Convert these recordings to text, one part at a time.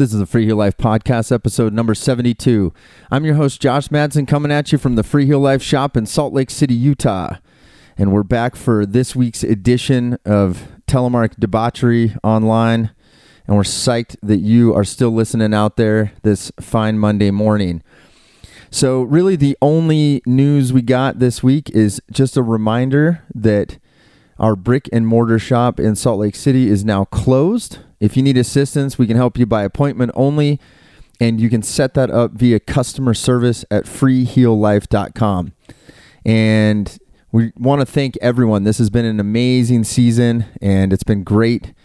This is the Freeheel Life Podcast, episode number 72. I'm your host, Josh Madsen, coming at you from the Freeheel Life shop in Salt Lake City, Utah. And we're back for this week's edition of Telemark Debauchery Online. And we're psyched that you are still listening out there this fine Monday morning. So really the only news we got this week is just a reminder that our brick and mortar shop in Salt Lake City is now closed. If you need assistance, we can help you by appointment only, and you can set that up via customer service at freeheellife.com. And we want to thank everyone. This has been an amazing season, and it's been great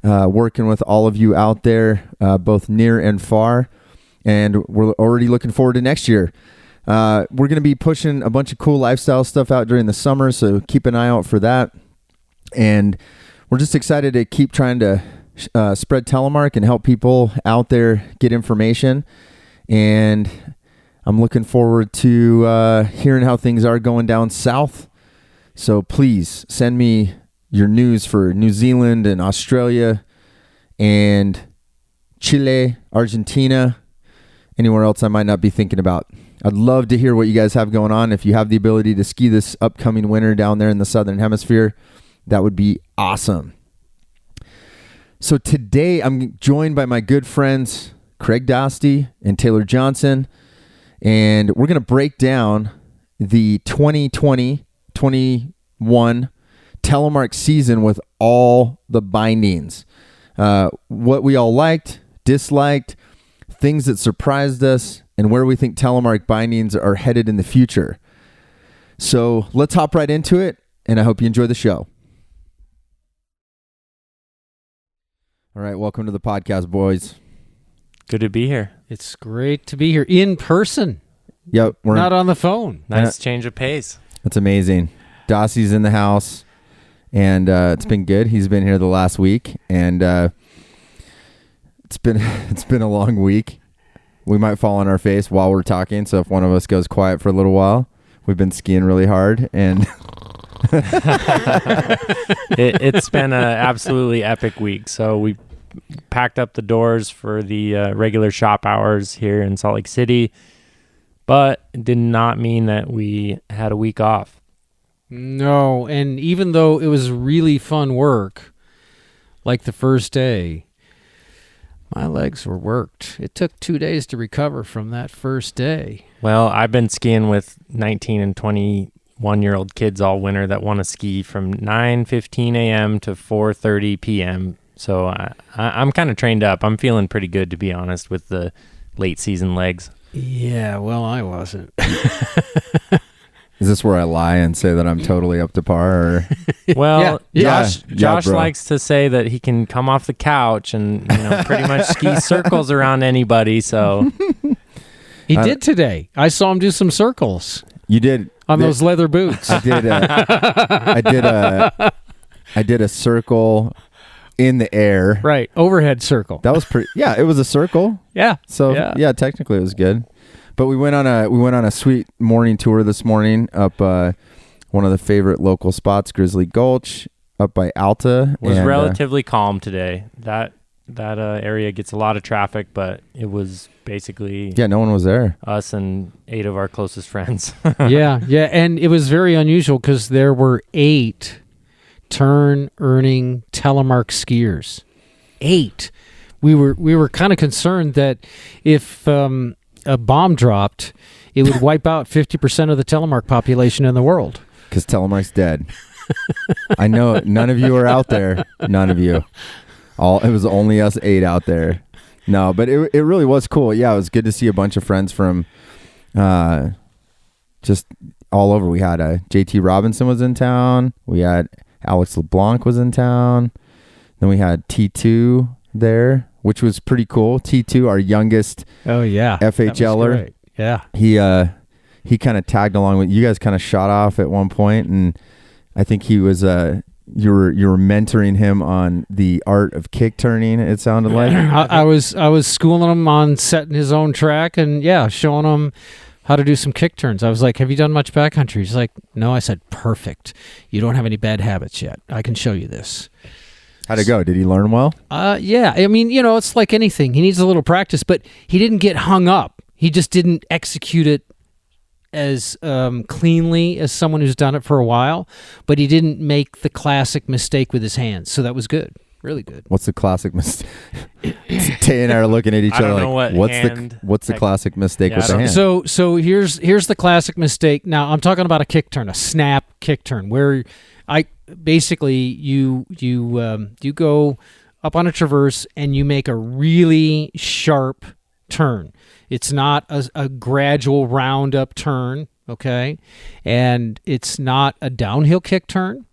working with all of you out there, both near and far. And we're already looking forward to next year. We're going to be pushing a bunch of cool lifestyle stuff out during the summer, so keep an eye out for that. And we're just excited to keep trying to spread Telemark and help people out there get information. And I'm looking forward to hearing how things are going down south. So please send me your news for New Zealand and Australia and Chile, Argentina, anywhere else I might not be thinking about. I'd love to hear what you guys have going on. If you have the ability to ski this upcoming winter down there in the Southern Hemisphere, that would be awesome. So today I'm joined by my good friends, Craig Dostie and Taylor Johnson, and we're going to break down the 2020-21 Telemark season with all the bindings. What we all liked, disliked, things that surprised us, and where we think Telemark bindings are headed in the future. So let's hop right into it, and I hope you enjoy the show. All right, welcome to the podcast, boys. Good to be here. It's great to be here in person. Yep. We're not on the phone. Nice change of pace. That's amazing. Dossie's in the house, and it's been good. He's been here the last week, and it's been a long week. We might fall on our face while we're talking, so if one of us goes quiet for a little while, we've been skiing really hard, and It's been an absolutely epic week. So we packed up the doors for the regular shop hours here in Salt Lake City, but it did not mean that we had a week off. No, and even though it was really fun work, like the first day, my legs were worked. It took 2 days to recover from that first day. Well, I've been skiing with 19 and 21-year-old kids all winter that want to ski from 9:15 a.m. to 4:30 p.m. So I'm kind of trained up. I'm feeling pretty good, to be honest, with the late season legs. Yeah, well, I wasn't. Is this where I lie and say that I'm totally up to par? Or? Well, yeah. Josh bro. likes to say that he can come off the couch and pretty much ski circles around anybody. So He did today. I saw him do some circles. You did on those leather boots. I did a circle in the air. Right, overhead circle. That was pretty. Yeah, it was a circle. Yeah. So yeah, technically it was good. But we went on a sweet morning tour this morning up one of the favorite local spots, Grizzly Gulch, up by Alta. It was relatively calm today. That area gets a lot of traffic, but it was basically no one was there. Us and 8 of our closest friends. yeah, and it was very unusual because there were 8 turn-earning Telemark skiers. 8. We were kind of concerned that if a bomb dropped, it would wipe out 50% of the Telemark population in the world. Because Telemark's dead. I know none of you are out there. None of you. It was only us 8 out there. No, but it really was cool. Yeah, it was good to see a bunch of friends from just all over. We had JT Robinson was in town. We had Alex LeBlanc was in town. Then we had T2 there, which was pretty cool. T2, our youngest FHLer. Yeah. He kind of tagged along with you guys, kind of shot off at one point, and I think he was you were mentoring him on the art of kick turning, it sounded like. I was schooling him on setting his own track and showing him how to do some kick turns. I was like, have you done much backcountry? He's like, no. I said, perfect. You don't have any bad habits yet. I can show you this. How'd it go? Did he learn well? Yeah. I mean, it's like anything. He needs a little practice, but he didn't get hung up. He just didn't execute it as cleanly as someone who's done it for a while, but he didn't make the classic mistake with his hands. So that was good. Really good. What's the classic mistake? Tay and I are looking at each other like, what's the classic mistake with the hand? So here's the classic mistake. Now I'm talking about a kick turn, a snap kick turn, where you go up on a traverse and you make a really sharp turn. It's not a gradual round up turn, okay? And it's not a downhill kick turn,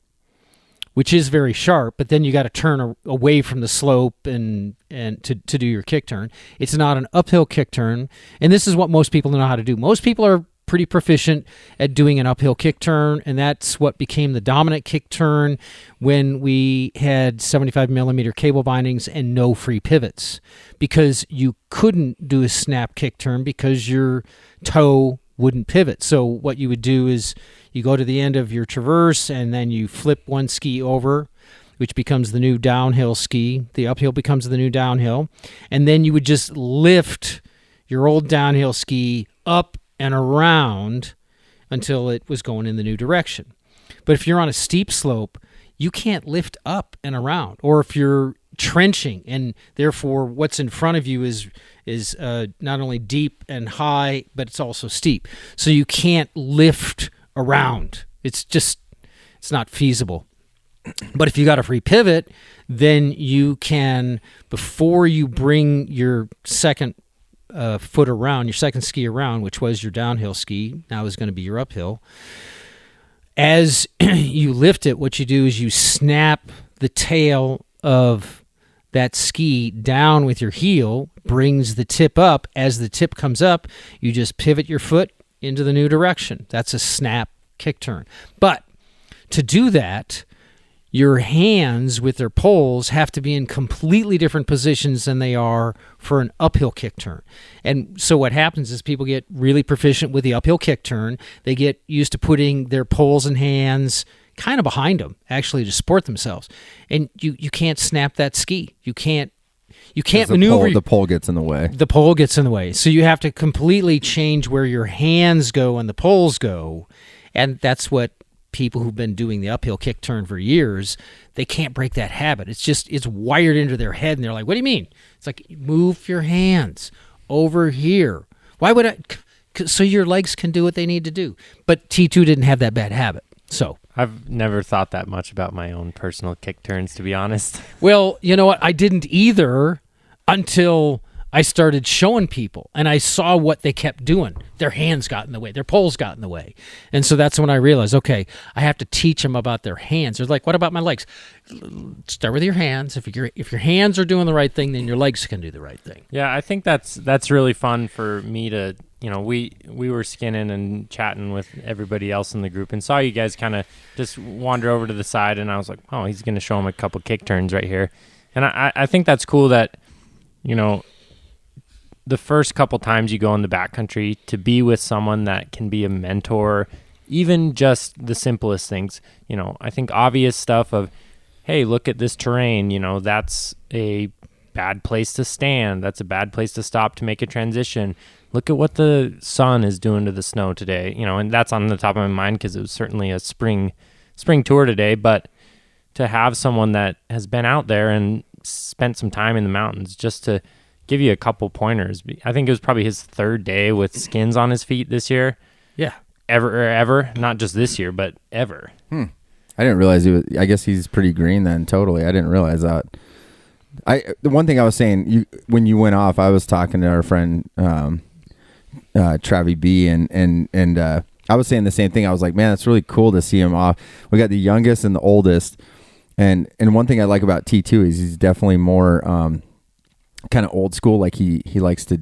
which is very sharp, but then you got to turn away from the slope and to do your kick turn. It's not an uphill kick turn, and this is what most people know how to do. Most people are pretty proficient at doing an uphill kick turn, and that's what became the dominant kick turn when we had 75 millimeter cable bindings and no free pivots, because you couldn't do a snap kick turn because your toe wouldn't pivot. So what you would do is you go to the end of your traverse and then you flip one ski over, which becomes the new downhill ski. The uphill becomes the new downhill. And then you would just lift your old downhill ski up and around until it was going in the new direction. But if you're on a steep slope, you can't lift up and around. Or if you're trenching and therefore what's in front of you is not only deep and high, but it's also steep. So you can't lift around. It's not feasible. But if you got a free pivot, then you can, before you bring your second foot around, your second ski around, which was your downhill ski, now is going to be your uphill. As you lift it, what you do is you snap the tail of that ski down with your heel, brings the tip up. As the tip comes up, you just pivot your foot into the new direction. That's a snap kick turn. But to do that, your hands with their poles have to be in completely different positions than they are for an uphill kick turn. And so what happens is people get really proficient with the uphill kick turn. They get used to putting their poles and hands kind of behind them, actually, to support themselves. And you can't snap that ski. You can't maneuver. The pole gets in the way. The pole gets in the way. So you have to completely change where your hands go and the poles go. And that's what people who've been doing the uphill kick turn for years, they can't break that habit. It's wired into their head, and they're like, what do you mean? It's like, move your hands over here. Why would I? So your legs can do what they need to do. But T2 didn't have that bad habit. So I've never thought that much about my own personal kick turns, to be honest. Well, you know what? I didn't either until I started showing people, and I saw what they kept doing. Their hands got in the way. Their poles got in the way. And so that's when I realized, okay, I have to teach them about their hands. They're like, what about my legs? Start with your hands. If your hands are doing the right thing, then your legs can do the right thing. Yeah, I think that's really fun for me to, we were skinning and chatting with everybody else in the group and saw you guys kind of just wander over to the side, and I was like, oh, he's going to show them a couple kick turns right here. And I think that's cool that, the first couple times you go in the backcountry, to be with someone that can be a mentor, even just the simplest things. I think obvious stuff of, hey, look at this terrain. That's a bad place to stand. That's a bad place to stop to make a transition. Look at what the sun is doing to the snow today. And that's on the top of my mind because it was certainly a spring tour today. But to have someone that has been out there and spent some time in the mountains just to give you a couple pointers. I think it was probably his third day with skins on his feet this year. Yeah. Ever. Not just this year, but ever. I didn't realize I guess he's pretty green then, totally. I didn't realize that. The one thing I was saying, when you went off, I was talking to our friend Travi B, and I was saying the same thing. I was like, man, it's really cool to see him off. We got the youngest and the oldest. And one thing I like about T2 is he's definitely more kind of old school. Like he likes to,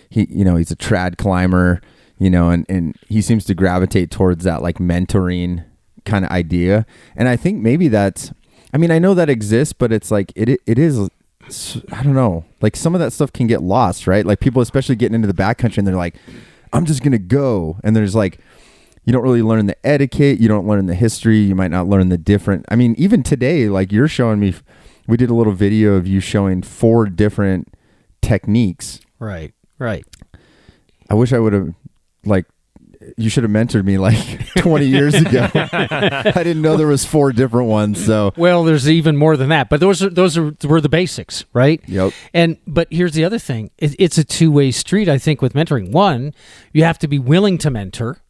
he's a trad climber, and he seems to gravitate towards that like mentoring kind of idea. And I think maybe that's, I know that exists, but it's like, it is, I don't know, like some of that stuff can get lost, right? Like people, especially getting into the backcountry, and they're like, I'm just going to go. And there's like, you don't really learn the etiquette. You don't learn the history. You might not learn the different, even today, like you're showing me we did a little video of you showing 4 different techniques. Right. I wish I would have, like, you should have mentored me like 20 years ago. I didn't know there was 4 different ones. So, well, there's even more than that, but those were the basics, right? Yep. But here's the other thing: it's a two-way street. I think with mentoring, one, you have to be willing to mentor.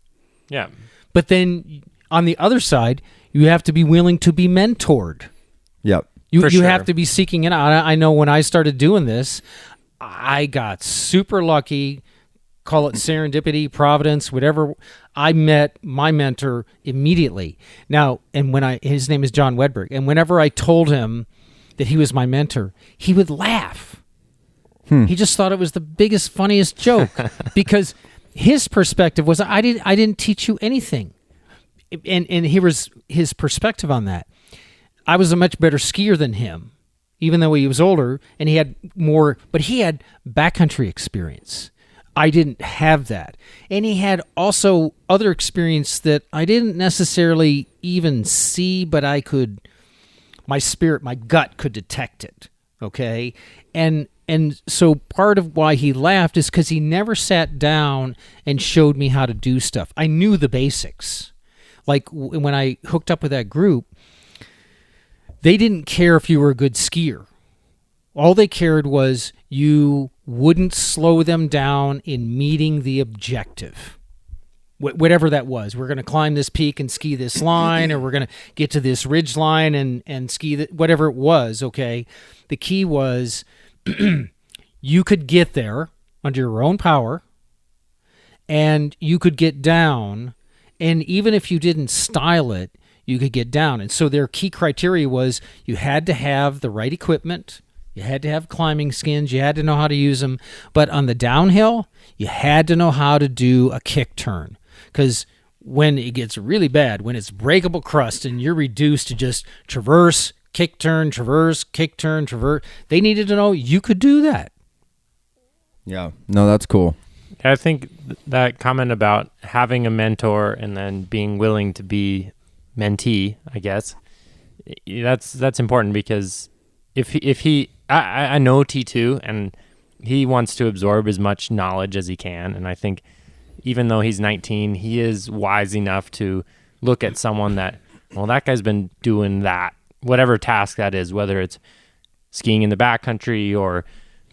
Yeah. But then on the other side, you have to be willing to be mentored. Yep. You For sure. have to be seeking it out. I know when I started doing this, I got super lucky. Call it serendipity, providence, whatever. I met my mentor immediately. Now, and his name is John Wedberg, and whenever I told him that he was my mentor, he would laugh. He just thought it was the biggest, funniest joke because his perspective was, I didn't teach you anything. And here was his perspective on that. I was a much better skier than him, even though he was older, and he had more, but he had backcountry experience. I didn't have that. And he had also other experience that I didn't necessarily even see, but my spirit, my gut could detect it. Okay. And so part of why he laughed is because he never sat down and showed me how to do stuff. I knew the basics. Like when I hooked up with that group, they didn't care if you were a good skier. All they cared was you wouldn't slow them down in meeting the objective. Whatever that was. We're going to climb this peak and ski this line, or we're going to get to this ridge line and ski whatever it was, okay? The key was you could get there under your own power, and you could get down, and even if you didn't style it, you could get down. And so their key criteria was you had to have the right equipment, you had to have climbing skins, you had to know how to use them, but on the downhill, you had to know how to do a kick turn. Because when it gets really bad, when it's breakable crust and you're reduced to just traverse, kick turn, traverse, kick turn, traverse, they needed to know you could do that. Yeah. No, that's cool. I think that comment about having a mentor and then being willing to be mentee, I guess, that's important, because if he I know T2 and he wants to absorb as much knowledge as he can, and I think even though he's 19, he is wise enough to look at someone that, well, that guy's been doing that, whatever task that is, whether it's skiing in the backcountry or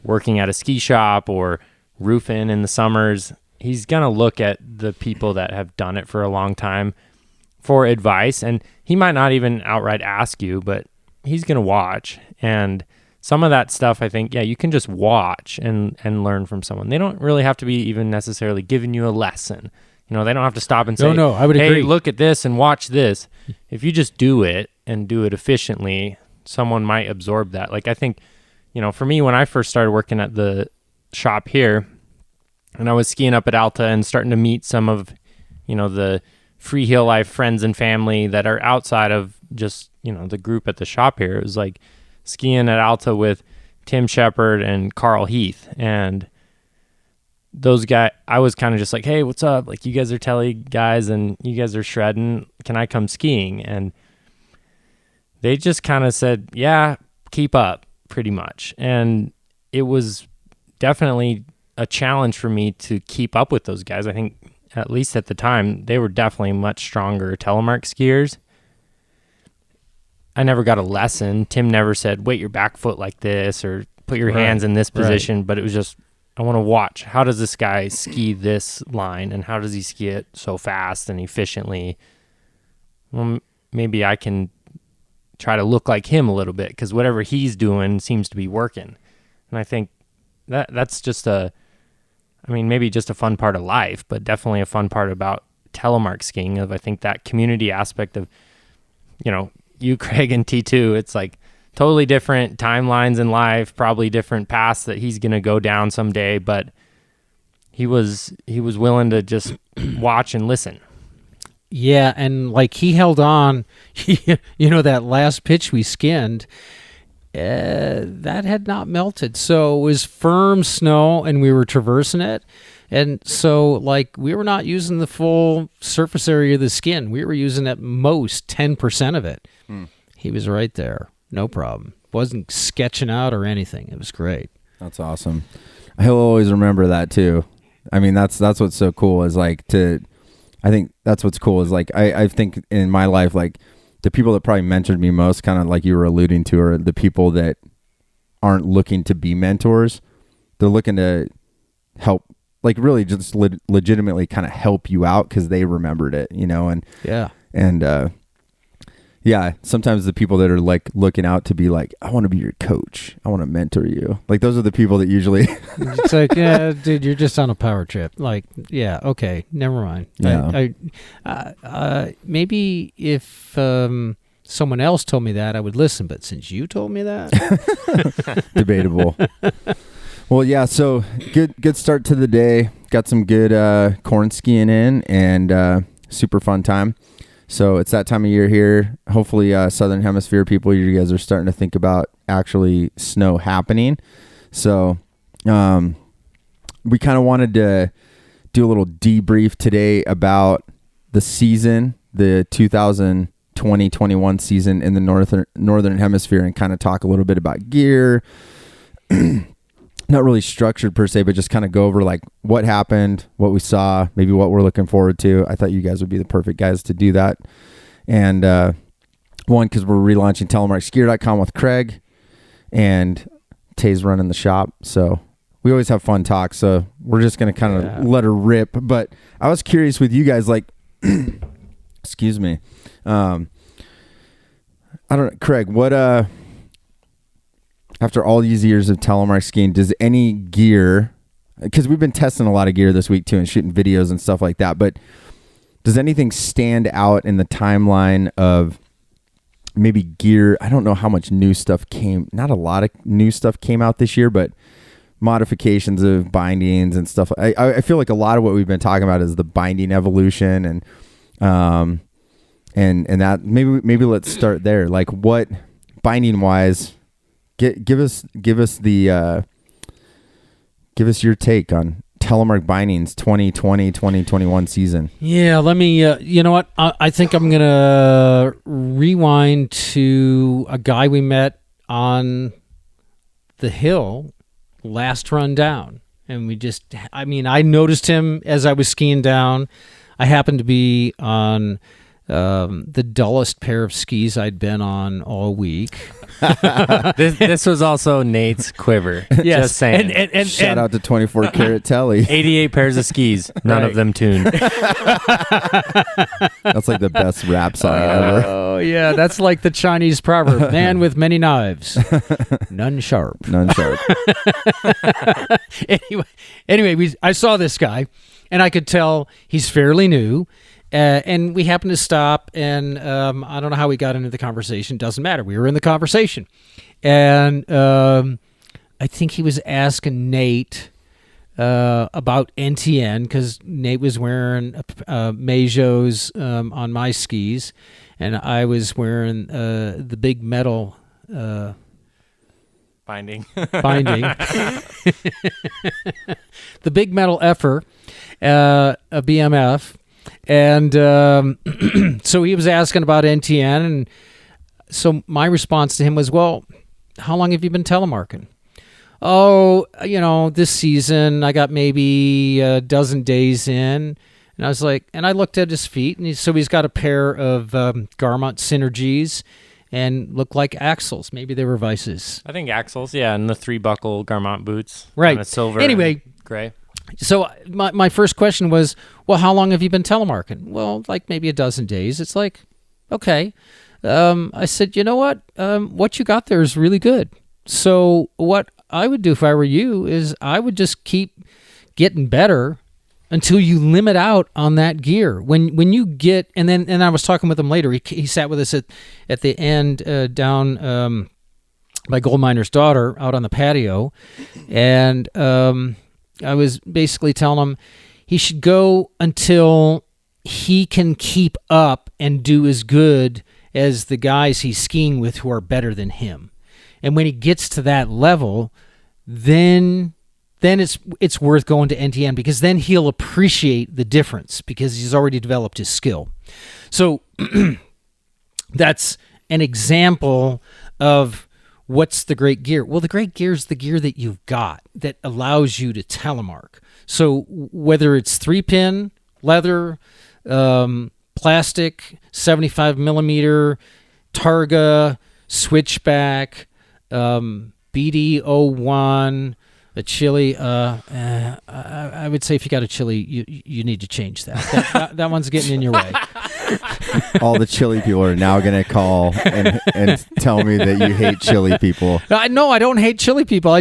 working at a ski shop or roofing in the summers. He's going to look at the people that have done it for a long time for advice, and he might not even outright ask you, but he's going to watch. And some of that stuff, I think, yeah, you can just watch and learn from someone. They don't really have to be even necessarily giving you a lesson. You know, they don't have to stop and say, no, I would hey, agree. Look at this and watch this. If you just do it and do it efficiently, someone might absorb that. Like, I think, you know, for me, when I first started working at the shop here, and I was skiing up at Alta and starting to meet some of, you know, the Freeheel life friends and family that are outside of just, you know, the group at the shop here. It was like skiing at Alta with Tim Shepard and Carl Heath, and those guys, I was kind of just like, hey, what's up? Like, you guys are telly guys and you guys are shredding. Can I come skiing? And they just kind of said, yeah, keep up, pretty much. And it was definitely a challenge for me to keep up with those guys. I think, at least at the time, they were definitely much stronger Telemark skiers. I never got a lesson. Tim never said, wait your back foot like this or put your hands in this position, but it was just, I want to watch. How does this guy ski this line, and how does he ski it so fast and efficiently? Well, maybe I can try to look like him a little bit, because whatever he's doing seems to be working. And I think that's just maybe just a fun part of life, but definitely a fun part about telemark skiing, of I think that community aspect of, you know, you, Craig, and T2, it's like totally different timelines in life, probably different paths that he's going to go down someday, but he was willing to just watch and listen. Yeah, and like he held on, you know, that last pitch we skinned, that had not melted. So it was firm snow and we were traversing it. And so like we were not using the full surface area of the skin. We were using at most 10% of it. He was right there. no problem. Wasn't sketching out or anything. It was great. That's awesome. He'll always remember that too. I mean, that's what's so cool is like I think that's what's cool is like I think in my life, like the people that probably mentored me most, kind of like you were alluding to, are the people that aren't looking to be mentors. They're looking to help, like really just legitimately kind of help you out because they remembered it, you know? And yeah, sometimes the people that are like looking out to be like, I want to be your coach, I want to mentor you. Like those are the people that usually it's like, yeah, dude, you're just on a power trip. Like, yeah, okay, never mind. Yeah. Maybe if someone else told me that, I would listen. But since you told me that, debatable. Well, yeah. So good start to the day. Got some good corn skiing in and super fun time. So it's that time of year here. Hopefully, Southern Hemisphere people, you guys are starting to think about actually snow happening. So we kind of wanted to do a little debrief today about the season, the 2020-21 season in the Northern Hemisphere, and kind of talk a little bit about gear. Not really structured per se, but just kind of go over like what happened, what we saw, maybe what we're looking forward to. I thought you guys would be the perfect guys to do that. And one, because we're relaunching telemarkskier.com with Craig, and Tay's running the shop. So we always have fun talks. So we're just going to kind of let her rip. But I was curious with you guys, like, excuse me. I don't know, Craig, what, after all these years of telemark skiing, does any gear, because we've been testing a lot of gear this week too and shooting videos and stuff like that, but does anything stand out in the timeline of maybe gear? I don't know how much new stuff not a lot of new stuff came out this year, but modifications of bindings and stuff. I feel like a lot of what we've been talking about is the binding evolution and that maybe let's start there. Like what binding wise, Give us your take on Telemark bindings 2020-2021 season. Yeah, let me, you know what? I think I'm going to rewind to a guy we met on the hill last run down. And I noticed him as I was skiing down. I happened to be on the dullest pair of skis I'd been on all week. This was also Nate's quiver. Yes. Just saying. And Shout out to 24 karat Telly. 88 pairs of skis, none of them tuned. That's like the best rap song ever. Oh yeah, that's like the Chinese proverb: "Man with many knives, none sharp." None sharp. Anyway, I saw this guy, and I could tell he's fairly new. And we happened to stop, and I don't know how we got into the conversation. Doesn't matter. We were in the conversation. And I think he was asking Nate about NTN, because Nate was wearing Meijos on my skis, and I was wearing the big metal binding. The big metal effer, a BMF. And so he was asking about NTN, and so my response to him was, well, how long have you been telemarking? Oh, this season I got maybe a dozen days in. And I was like, and I looked at his feet, and he's got a pair of Garmont Synergies and looked like axles. Maybe they were Vices. I think axles, yeah, and the 3-buckle Garmont boots. Right. Kind of silver anyway, and gray. So my first question was, well, how long have you been telemarking? Well, like maybe a dozen days. It's like, okay. I said, you know what you got there is really good. So what I would do if I were you is I would just keep getting better until you limit out on that gear. When you get, and I was talking with him later. He sat with us at the end down by Gold Miner's Daughter out on the patio, and I was basically telling him he should go until he can keep up and do as good as the guys he's skiing with who are better than him. And when he gets to that level, then it's worth going to NTN, because then he'll appreciate the difference because he's already developed his skill. So that's an example of what's the great gear. Well, the great gear is the gear that you've got that allows you to telemark. So whether it's 3-pin, leather, plastic, 75 millimeter, Targa, switchback, BD01, a Chili. I would say if you got a Chili, you need to change that. That one's getting in your way. All the Chili people are now going to call and tell me that you hate Chili people. No, I don't hate Chili people.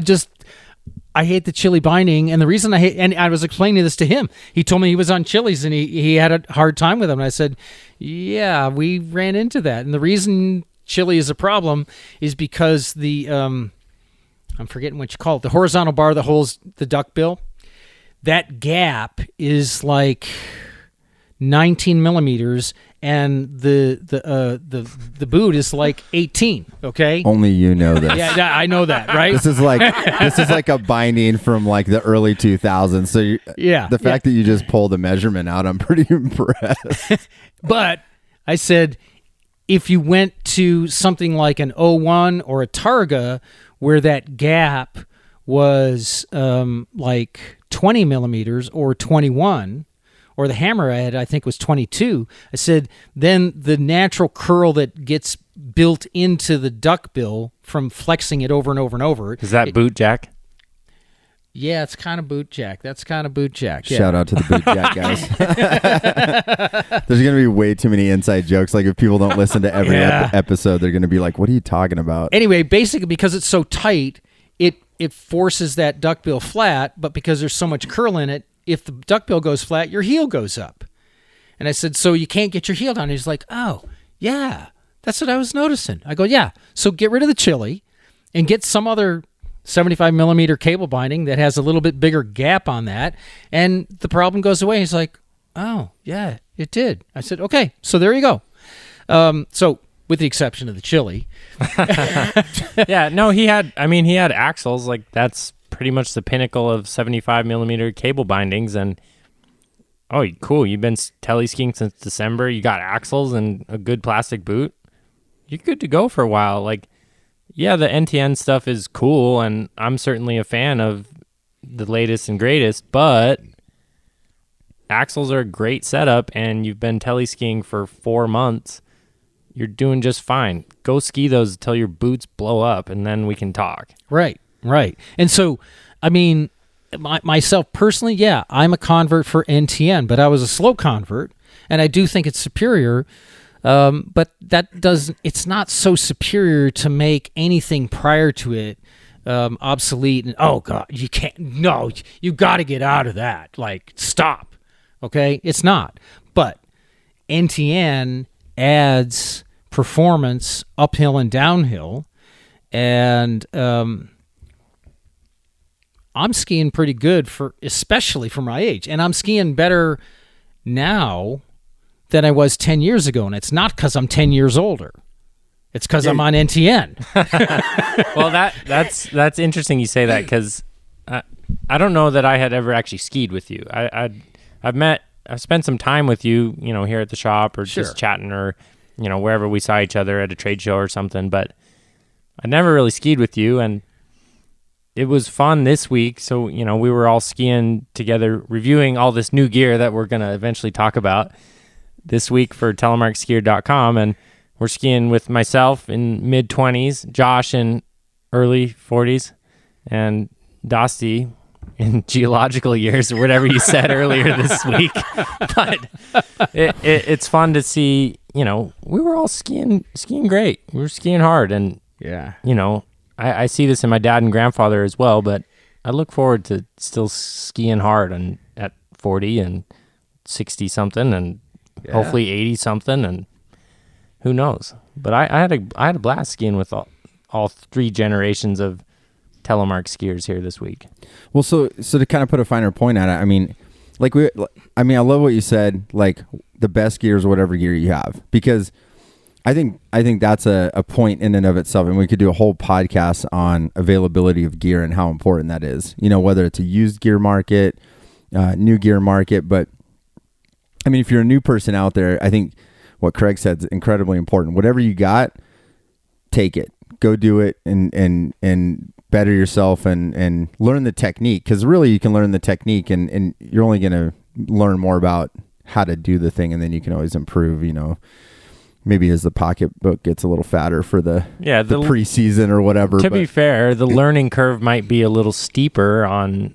I hate the Chili binding, and the reason I hate, and I was explaining this to him. He told me he was on Chili's and he had a hard time with them. And I said, yeah, we ran into that. And the reason Chili is a problem is because the I'm forgetting what you call it, the horizontal bar that holds the duckbill, that gap is like 19 millimeters, and the boot is like 18. Okay, only you know this. Yeah, I know that, right? This is like a binding from like the early 2000s. So the fact that you just pulled the measurement out, I'm pretty impressed. But I said, if you went to something like an 01 or a Targa, where that gap was like 20 millimeters or 21, or the Hammerhead, I think, was 22. I said, then the natural curl that gets built into the duckbill from flexing it over and over and over. Is that boot jack? Yeah, it's kind of boot jack. That's kind of boot jack. Yeah. Shout out to the boot jack guys. There's going to be way too many inside jokes. Like if people don't listen to every episode, they're going to be like, what are you talking about? Anyway, basically because it's so tight, it forces that duckbill flat, but because there's so much curl in it, if the duckbill goes flat, your heel goes up. And I said, so you can't get your heel down. He's like, oh, yeah, that's what I was noticing. I go, yeah, so get rid of the Chili and get some other 75 millimeter cable binding that has a little bit bigger gap on that, and the problem goes away. He's like, oh, yeah, it did. I said, okay, so there you go. So with the exception of the Chili. Yeah, no, he had axles. Like that's pretty much the pinnacle of 75 millimeter cable bindings. And oh, cool. You've been tele-skiing since December. You got axles and a good plastic boot. You're good to go for a while. Like, yeah, the NTN stuff is cool, and I'm certainly a fan of the latest and greatest, but axles are a great setup, and you've been tele-skiing for 4 months. You're doing just fine. Go ski those until your boots blow up, and then we can talk. Right. And so, I mean, myself personally, yeah, I'm a convert for NTN, but I was a slow convert, and I do think it's superior. But it's not so superior to make anything prior to it obsolete. And oh God, you can't. No, you got to get out of that. Like stop. Okay, it's not. But NTN adds performance uphill and downhill, and I'm skiing pretty good especially for my age, and I'm skiing better now than I was 10 years ago, and it's not because I'm 10 years older. It's because I'm on NTN. Well, that's interesting you say that, because I don't know that I had ever actually skied with you. I've spent some time with you, here at the shop or just chatting, or wherever we saw each other at a trade show or something, but I never really skied with you, and it was fun this week. So, we were all skiing together, reviewing all this new gear that we're going to eventually talk about this week for telemarkskier.com, and we're skiing with myself in mid-20s, Josh in early 40s, and Dostie in geological years, or whatever you said earlier this week. But it's fun to see, we were all skiing great. We were skiing hard, and I see this in my dad and grandfather as well, but I look forward to still skiing hard and at 40 and 60 something and hopefully 80 something, and who knows. But I had a blast skiing with all three generations of Telemark skiers here this week. Well, so to kind of put a finer point at it, I mean, I love what you said, like the best gear is whatever gear you have, because I think that's a point in and of itself, and we could do a whole podcast on availability of gear and how important that is. Whether it's a used gear market, new gear market, but I mean, if you're a new person out there, I think what Craig said is incredibly important. Whatever you got, take it, go do it and better yourself and learn the technique, because really you can learn the technique and you're only going to learn more about how to do the thing, and then you can always improve, maybe as the pocketbook gets a little fatter for the preseason or whatever. To be fair, the learning curve might be a little steeper on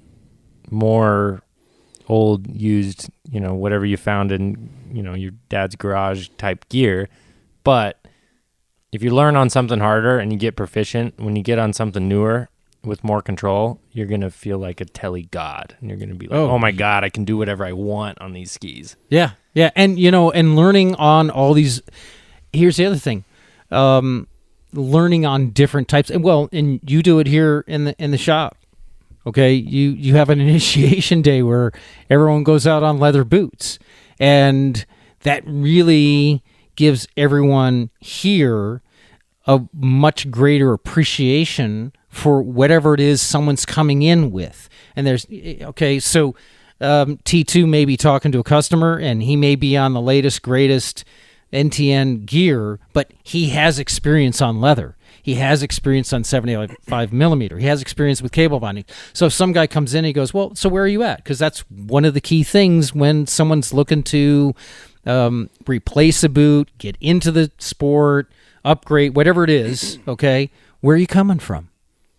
more old, used, whatever you found in, your dad's garage type gear. But if you learn on something harder and you get proficient, when you get on something newer with more control, you're going to feel like a telly god. And you're going to be like, oh my God, I can do whatever I want on these skis. Yeah. Yeah. And, and learning on all these, here's the other thing, learning on different types. And you do it here in the shop. Okay. You have an initiation day where everyone goes out on leather boots, and that really gives everyone here a much greater appreciation for whatever it is someone's coming in with. And so T2 may be talking to a customer, and he may be on the latest, greatest NTN gear, but he has experience on leather. He has experience on 75 millimeter. He has experience with cable binding. So if some guy comes in and he goes, well, so where are you at? Because that's one of the key things when someone's looking to replace a boot, get into the sport, upgrade, whatever it is, okay, where are you coming from?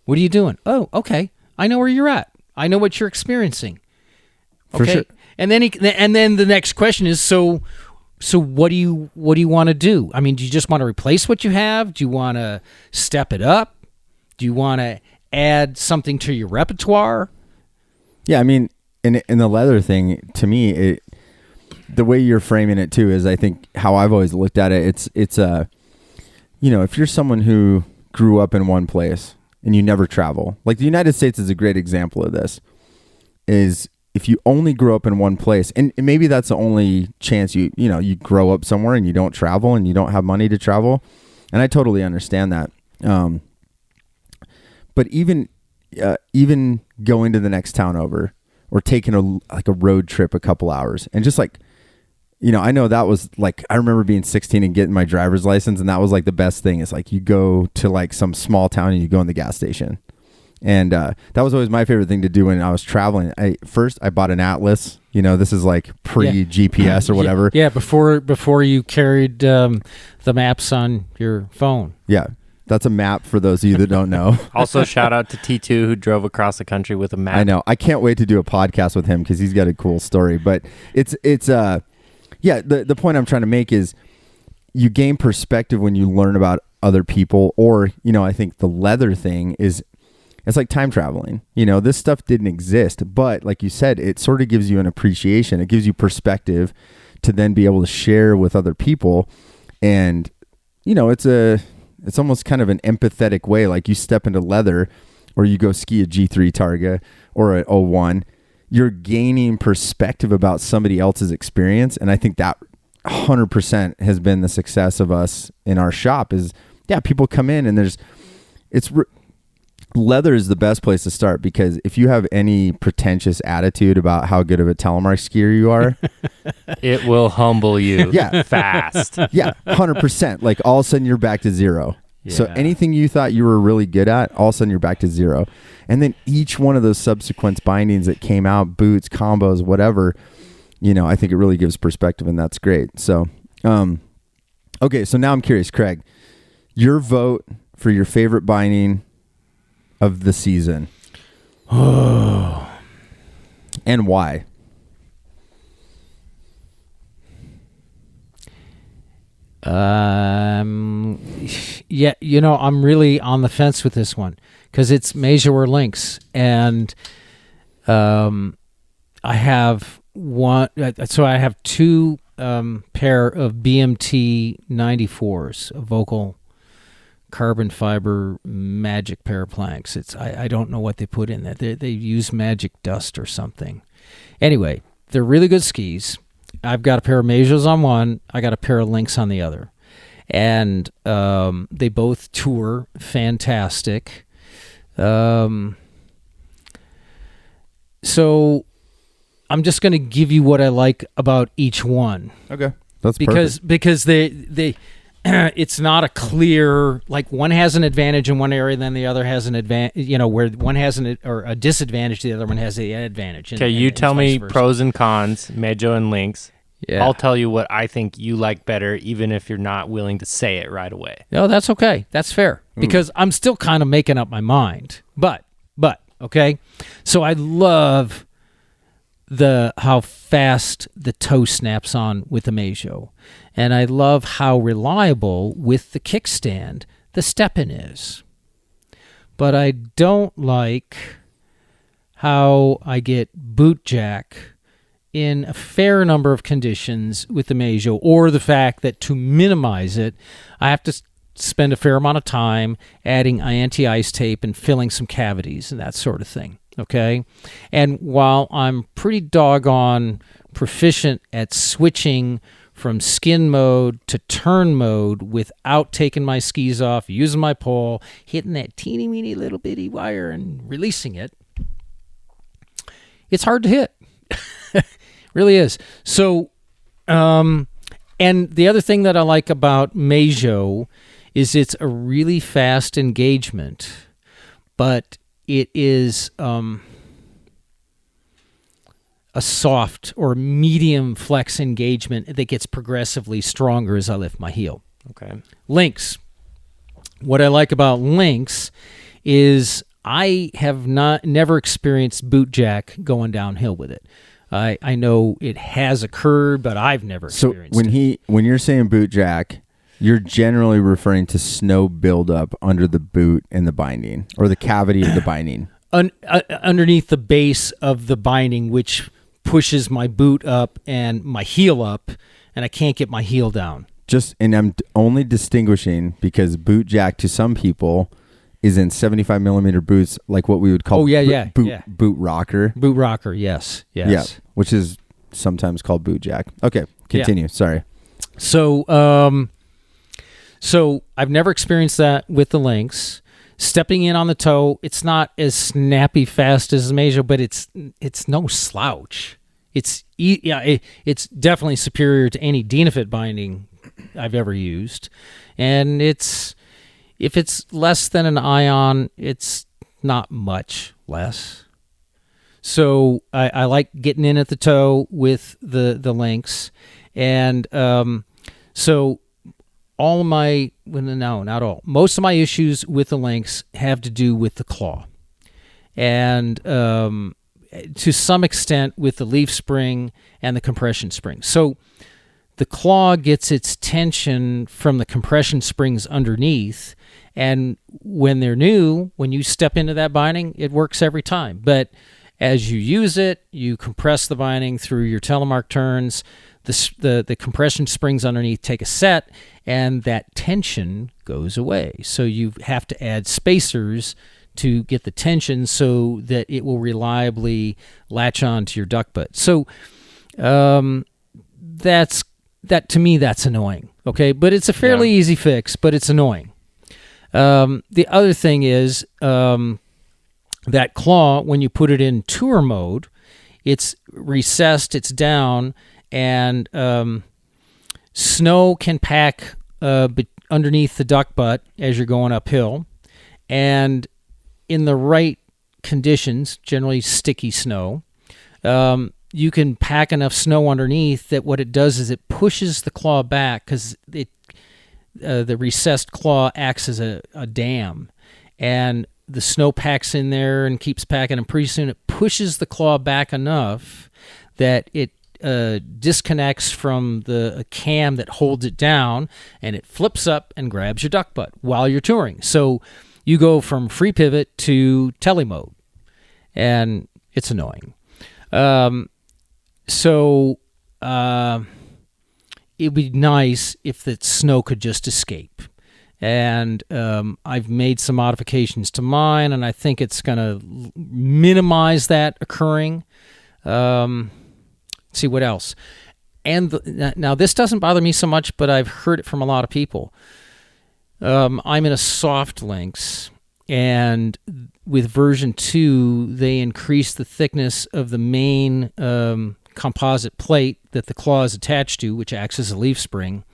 What are you doing? Oh, okay, I know where you're at. I know what you're experiencing. Okay? For sure. And then the next question is, so what do you want to do? I mean, do you just want to replace what you have? Do you want to step it up? Do you want to add something to your repertoire? Yeah, I mean, in the leather thing, to me, the way you're framing it too is, I think, how I've always looked at it. It's if you're someone who grew up in one place and you never travel, like the United States is a great example of this, is if you only grow up in one place, and maybe that's the only chance you grow up somewhere and you don't travel and you don't have money to travel. And I totally understand that. But even going to the next town over, or taking a road trip a couple hours, and just like, I know that was like, I remember being 16 and getting my driver's license, and that was like the best thing. Is like, you go to like some small town and you go in the gas station. And that was always my favorite thing to do when I was traveling. First I bought an atlas. This is like pre-GPS or whatever. Yeah, before you carried the maps on your phone. Yeah, that's a map for those of you that don't know. Also, shout out to T2 who drove across the country with a map. I know. I can't wait to do a podcast with him because he's got a cool story. But the point I'm trying to make is you gain perspective when you learn about other people, or, I think the leather thing is, it's like time traveling. This stuff didn't exist, but like you said, it sort of gives you an appreciation. It gives you perspective to then be able to share with other people. And, it's almost kind of an empathetic way. Like, you step into leather, or you go ski a G3 Targa or a 01, you're gaining perspective about somebody else's experience. And I think that 100% has been the success of us in our shop is, people come in and leather is the best place to start, because if you have any pretentious attitude about how good of a Telemark skier you are, it will humble you fast. Yeah, 100%. Like, all of a sudden you're back to zero. Yeah. So anything you thought you were really good at, all of a sudden you're back to zero. And then each one of those subsequent bindings that came out, boots, combos, whatever, I think it really gives perspective, and that's great. So, okay, so now I'm curious, Craig, your vote for your favorite binding of the season. And why? Yeah, I'm really on the fence with this one, because it's Major Lynx, and I have one. So I have two pair of BMT 94s, a Vocal carbon fiber magic pair of planks. I don't know what they put in that. They use magic dust or something. Anyway, they're really good skis. I've got a pair of Majors on one. I got a pair of Lynx on the other. And they both tour fantastic. So I'm just going to give you what I like about each one. Okay. That's because perfect. they it's not a clear, like one has an advantage in one area, then the other has an advantage, where one has or a disadvantage, the other one has the advantage. Okay, you tell me pros and cons, Mejo and Lynx. Yeah. I'll tell you what I think you like better, even if you're not willing to say it right away. No, that's okay. That's fair, because I'm still kind of making up my mind. But, okay. So I love how fast the toe snaps on with the Mejo. And I love how reliable with the kickstand the step-in is. But I don't like how I get boot jack in a fair number of conditions with the Mejo, or the fact that to minimize it, I have to spend a fair amount of time adding anti-ice tape and filling some cavities and that sort of thing. Okay? And while I'm pretty doggone proficient at switching from skin mode to turn mode without taking my skis off, using my pole, hitting that teeny weeny little bitty wire and releasing it, it's hard to hit. Really is. So, and the other thing that I like about Mejo is it's a really fast engagement, but it is a soft or medium flex engagement that gets progressively stronger as I lift my heel. Okay. Lynx. What I like about Lynx is I have never experienced boot jack going downhill with it. I know it has occurred, but I've never experienced it. When you're saying boot jack, you're generally referring to snow buildup under the boot and the binding, or the cavity of the binding. Underneath the base of the binding, which pushes my boot up and my heel up, and I can't get my heel down. And I'm only distinguishing because boot jack to some people is in 75 millimeter boots, like what we would call boot rocker. Boot rocker, yes. Yeah, which is sometimes called boot jack. Okay, continue. Yeah. Sorry. So I've never experienced that with the Lynx. Stepping in on the toe, it's not as snappy fast as the Mejo, but it's no slouch. It's definitely superior to any Dynafit binding I've ever used, and if it's less than an ion, it's not much less. So I like getting in at the toe with the Lynx, and so all of my, no, not all, most of my issues with the Lynx have to do with the claw, and to some extent with the leaf spring and the compression spring. So the claw gets its tension from the compression springs underneath, and when they're new, when you step into that binding, it works every time. But as you use it, you compress the binding through your Telemark turns, the compression springs underneath take a set, and that tension goes away. So you have to add spacers to get the tension so that it will reliably latch on to your duck butt. So that to me, that's annoying. Okay, but it's a fairly easy fix, but it's annoying. The other thing is that claw, when you put it in tour mode, it's recessed, it's down, and snow can pack underneath the duck butt as you're going uphill. And in the right conditions, generally sticky snow, you can pack enough snow underneath that what it does is it pushes the claw back, because the recessed claw acts as a dam, and the snow packs in there and keeps packing, and pretty soon it pushes the claw back enough that it disconnects from the cam that holds it down, and it flips up and grabs your duck butt while you're touring. So you go from free pivot to tele mode, and it's annoying. It'd be nice if the snow could just escape. And I've made some modifications to mine, and I think it's going to minimize that occurring. See what else. And now this doesn't bother me so much, but I've heard it from a lot of people. I'm in a soft Lynx, and with version 2, they increased the thickness of the main composite plate that the claw is attached to, which acts as a leaf spring.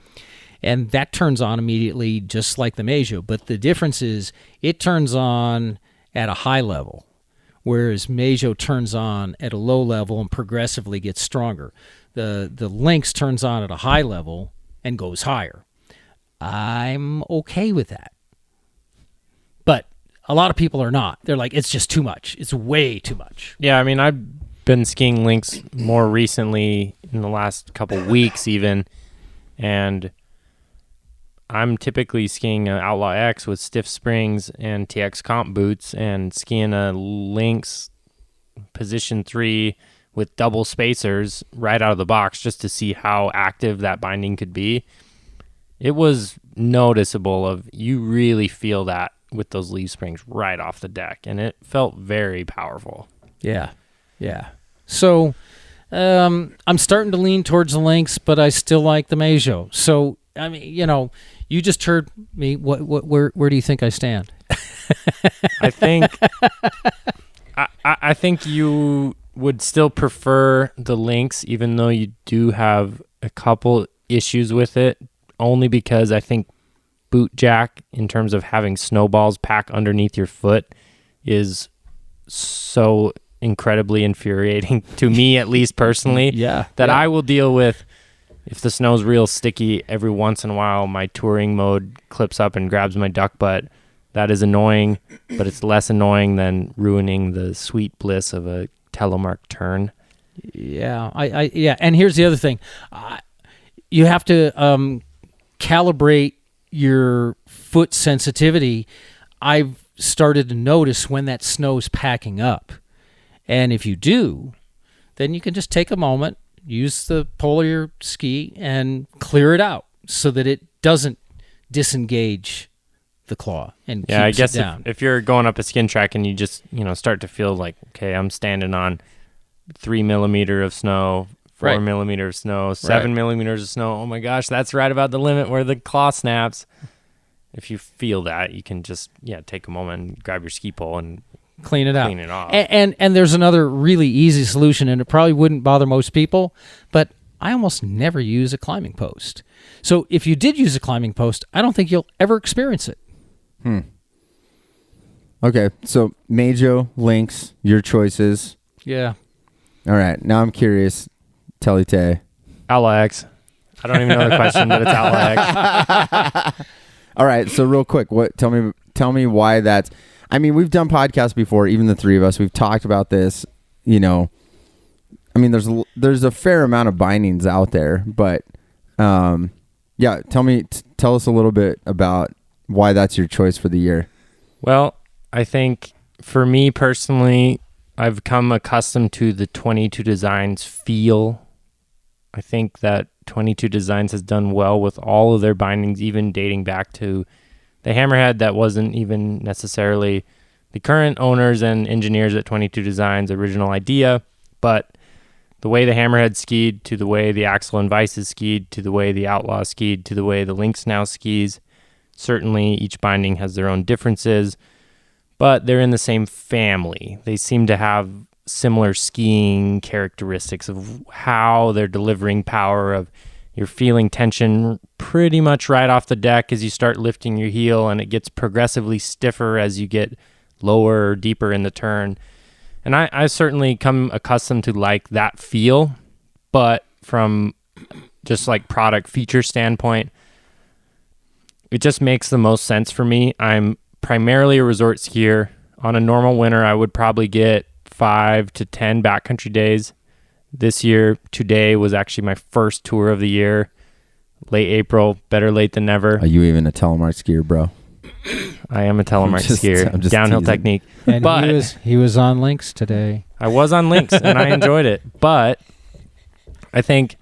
And that turns on immediately, just like the Mejo. But the difference is it turns on at a high level, whereas Mejo turns on at a low level and progressively gets stronger. The Lynx turns on at a high level and goes higher. I'm okay with that. But a lot of people are not. They're like, it's just too much. It's way too much. Yeah, I mean, I've been skiing Lynx more recently in the last couple weeks even, and I'm typically skiing an Outlaw X with stiff springs and TX comp boots and skiing a Lynx position 3 with double spacers right out of the box just to see how active that binding could be. It was noticeable of you really feel that with those leaf springs right off the deck, and it felt very powerful. Yeah. So I'm starting to lean towards the Lynx, but I still like the Mejo. So, I mean, you just heard me. Where do you think I stand? I think I think you would still prefer the Lynx, even though you do have a couple issues with it, only because I think boot jack, in terms of having snowballs pack underneath your foot, is so incredibly infuriating to me, at least personally. I will deal with. If the snow's real sticky, every once in a while my touring mode clips up and grabs my duck butt. That is annoying, but it's less annoying than ruining the sweet bliss of a Telemark turn. Yeah, and here's the other thing. You have to calibrate your foot sensitivity. I've started to notice when that snow's packing up. And if you do, then you can just take a moment, use the pole of your ski, and clear it out so that it doesn't disengage the claw and keeps I guess it down. If you're going up a skin track and you just start to feel like, okay, I'm standing on 3 millimeter of snow, 4 millimeter of snow, 7 millimeters of snow. Oh my gosh, that's right about the limit where the claw snaps. If you feel that, you can just take a moment and grab your ski pole and clean it off. And there's another really easy solution, and it probably wouldn't bother most people, but I almost never use a climbing post. So if you did use a climbing post, I don't think you'll ever experience it. Okay, so Mejo, Lynx, your choices. Yeah. All right, now I'm curious. Telite. Outlaw X. I don't even know the question, but it's Outlaw X. All right, so real quick, tell me why that's. I mean, we've done podcasts before, even the three of us. We've talked about this. I mean, there's a fair amount of bindings out there, but tell us a little bit about why that's your choice for the year. Well, I think for me personally, I've come accustomed to the 22 Designs feel. I think that 22 Designs has done well with all of their bindings, even dating back to the Hammerhead. That wasn't even necessarily the current owners and engineers at 22 Designs' original idea, but the way the Hammerhead skied, to the way the Axel and Vices skied, to the way the Outlaw skied, to the way the Lynx now skis. Certainly each binding has their own differences, but they're in the same family. They seem to have similar skiing characteristics of how they're delivering power, of you're feeling tension pretty much right off the deck as you start lifting your heel, and it gets progressively stiffer as you get lower or deeper in the turn. And I've certainly come accustomed to like that feel, but from just like product feature standpoint, it just makes the most sense for me. I'm primarily a resort skier. On a normal winter, I would probably get 5 to 10 backcountry days. This year, today was actually my first tour of the year. Late April, better late than never. Are you even a Telemark skier, bro? I am a Telemark skier. I'm just downhill teasing. technique. And but he was on Lynx today. I was on Lynx and I enjoyed it. But I think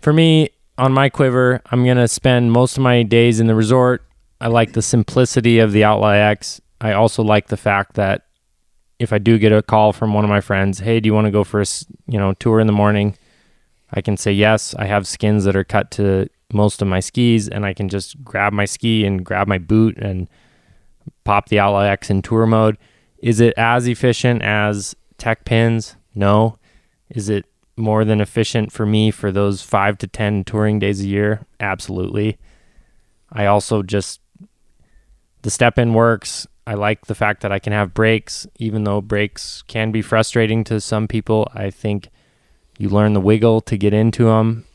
for me, on my quiver, I'm going to spend most of my days in the resort. I like the simplicity of the Outlaw X. I also like the fact that if I do get a call from one of my friends, hey, do you want to go for a tour in the morning? I can say yes. I have skins that are cut to most of my skis, and I can just grab my ski and grab my boot and pop the Outlaw X in tour mode. Is it as efficient as tech pins? No. Is it more than efficient for me for those 5 to 10 touring days a year? Absolutely. I also the step-in works. I like the fact that I can have brakes, even though brakes can be frustrating to some people. I think you learn the wiggle to get into them.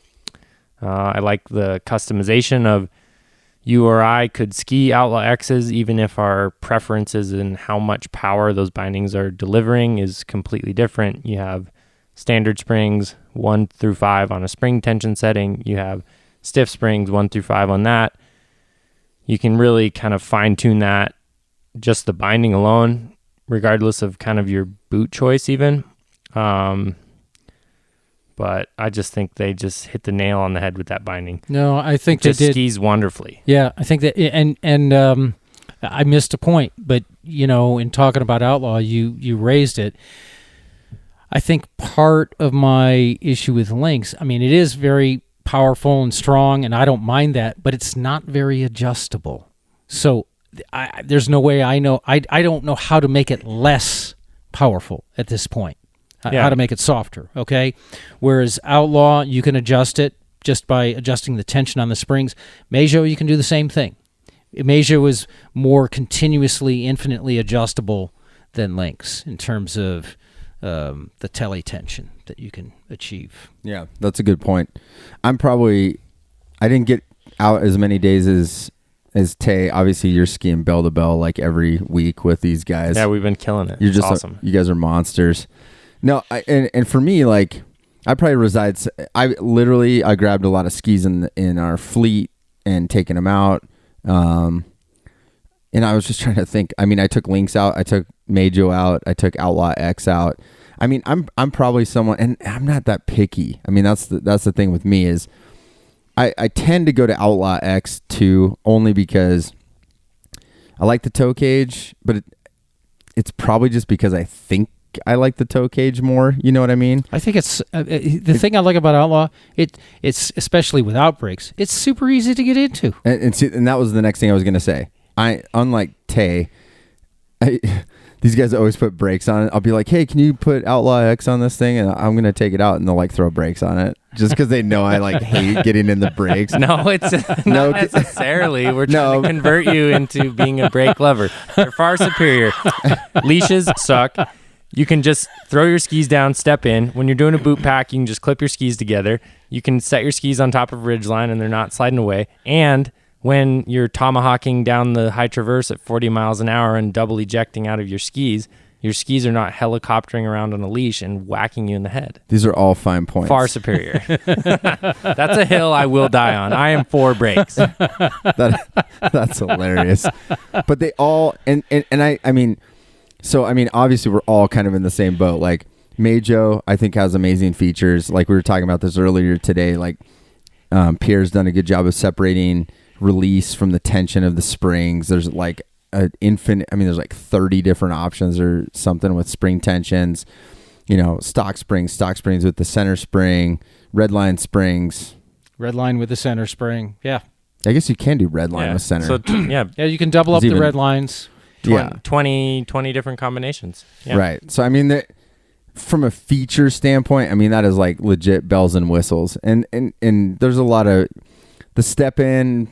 I like the customization of you or I could ski Outlaw X's, even if our preferences in how much power those bindings are delivering is completely different. You have standard springs 1 through 5 on a spring tension setting. You have stiff springs 1 through 5 on that. You can really kind of fine tune that, just the binding alone, regardless of kind of your boot choice even. But I just think they just hit the nail on the head with that binding. No, I think it just they did. Skis wonderfully. Yeah, I think that, and I missed a point, but in talking about Outlaw, you raised it. I think part of my issue with Lynx, I mean, it is very powerful and strong, and I don't mind that, but it's not very adjustable. So there's no way I don't know how to make it less powerful at this point. How to make it softer, okay? Whereas Outlaw, you can adjust it just by adjusting the tension on the springs. Meijo, you can do the same thing. Meijo is more continuously, infinitely adjustable than Lynx in terms of the tele tension that you can achieve. Yeah, that's a good point. I didn't get out as many days as Tay. Obviously, you're skiing bell to bell like every week with these guys. Yeah, we've been killing it. You're just awesome. You guys are monsters. No, and for me, like, I probably I grabbed a lot of skis in our fleet and taken them out. And I was just trying to think. I mean, I took Lynx out, I took Meijo out, I took Outlaw X out. I mean, I'm probably someone, and I'm not that picky. I mean, that's the thing with me is I tend to go to Outlaw X too, only because I like the toe cage, but it's probably just because I think I like the toe cage more. You know what I mean? I think it's the thing I like about Outlaw. It's especially without brakes. It's super easy to get into. And that was the next thing I was gonna say. Unlike Tay, these guys always put brakes on it. I'll be like, hey, can you put Outlaw X on this thing? And I'm gonna take it out, and they'll like throw brakes on it just because they know I like hate getting in the brakes. No, it's not necessarily. We're trying to convert you into being a brake lover. They're far superior. Leashes suck. You can just throw your skis down, step in. When you're doing a boot pack, you can just clip your skis together. You can set your skis on top of a ridgeline, and they're not sliding away. And when you're tomahawking down the high traverse at 40 miles an hour and double ejecting out of your skis are not helicoptering around on a leash and whacking you in the head. These are all fine points. Far superior. That's a hill I will die on. I am for brakes. That's hilarious. But they all, and I mean, so, I mean, obviously we're all kind of in the same boat. Like Meijo, I think, has amazing features. Like we were talking about this earlier today. Like Pierre's done a good job of separating release from the tension of the springs. There's like an infinite. I mean, there's like 30 different options or something with spring tensions. Stock springs with the center spring, red line springs. Red line with the center spring. Yeah. I guess you can do red line with center. So yeah, you can double up the red lines. 20 different combinations. Yeah. Right. So, I mean, from a feature standpoint, I mean, that is like legit bells and whistles. And there's a lot of the step in.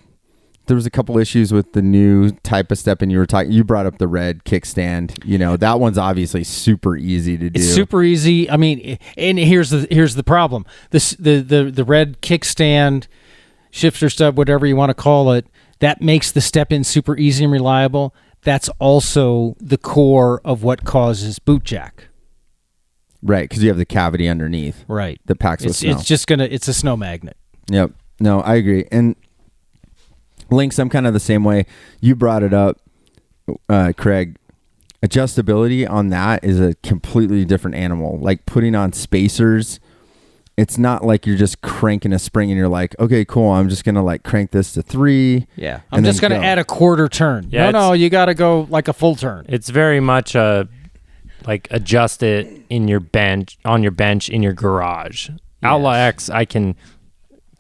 There was a couple issues with the new type of step in you brought up the red kickstand. That one's obviously super easy to do. It's super easy. I mean, and here's the problem. The red kickstand, shifter stub, whatever you want to call it, that makes the step in super easy and reliable. That's also the core of what causes boot jack. Right, because you have the cavity underneath. Right. That packs with snow. It's a snow magnet. Yep. No, I agree. And Lynx, I'm kind of the same way. You brought it up, Craig. Adjustability on that is a completely different animal. Like putting on spacers, it's not like you're just cranking a spring and you're like, okay, cool, I'm just going to like crank this to 3. Yeah. I'm just going to add a quarter turn. Yeah, no, you got to go like a full turn. It's very much like adjust it on your bench in your garage. Yes. Outlaw X, I can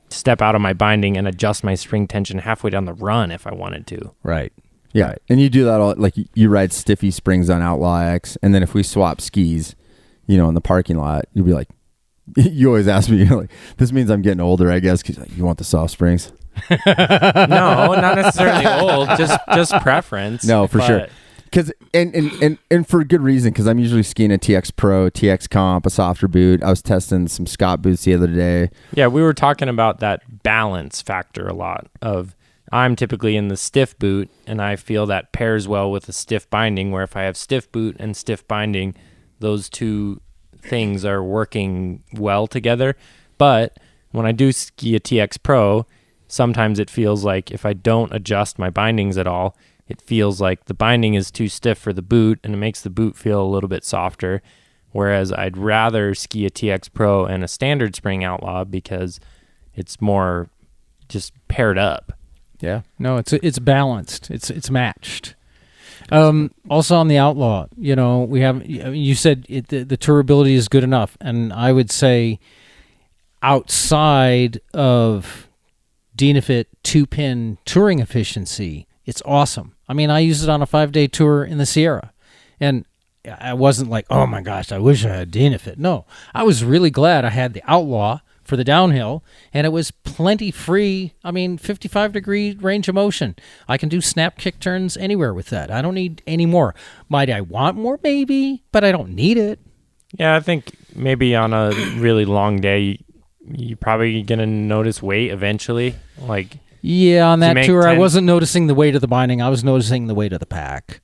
step out of my binding and adjust my spring tension halfway down the run if I wanted to. Right. Yeah. Right. And you do that all, like you ride stiffy springs on Outlaw X, and then if we swap skis, in the parking lot, you'd be like, You always ask me, you're like, this means I'm getting older, I guess, because you want the soft springs. No, not necessarily old, just preference. No, for sure. But Because and for good reason, because I'm usually skiing a TX Pro, TX Comp, a softer boot. I was testing some Scott boots the other day. yeah, we were talking about that balance factor a lot of I'm typically in the stiff boot, and I feel that pairs well with a stiff binding, where if I have stiff boot and stiff binding, those two things are working well together. But when I do ski a TX Pro, sometimes it feels like if I don't adjust my bindings at all, it feels like the binding is too stiff for the boot, and it makes the boot feel a little bit softer. Whereas I'd rather ski a TX Pro and a standard spring Outlaw because it's more just paired up. Yeah. No, it's balanced. It's matched. Also on the Outlaw, we have. You said the tourability is good enough, and I would say outside of Dynafit 2-pin touring efficiency, it's awesome. I mean, I used it on a 5-day tour in the Sierra, and I wasn't like, oh my gosh, I wish I had Dynafit. No, I was really glad I had the Outlaw for the downhill, and it was plenty free. I mean, 55-degree range of motion. I can do snap kick turns anywhere with that. I don't need any more. Might I want more? Maybe, but I don't need it. Yeah, I think maybe on a really long day, you're probably going to notice weight eventually. Like, yeah, on that tour, 10... I wasn't noticing the weight of the binding. I was noticing the weight of the pack.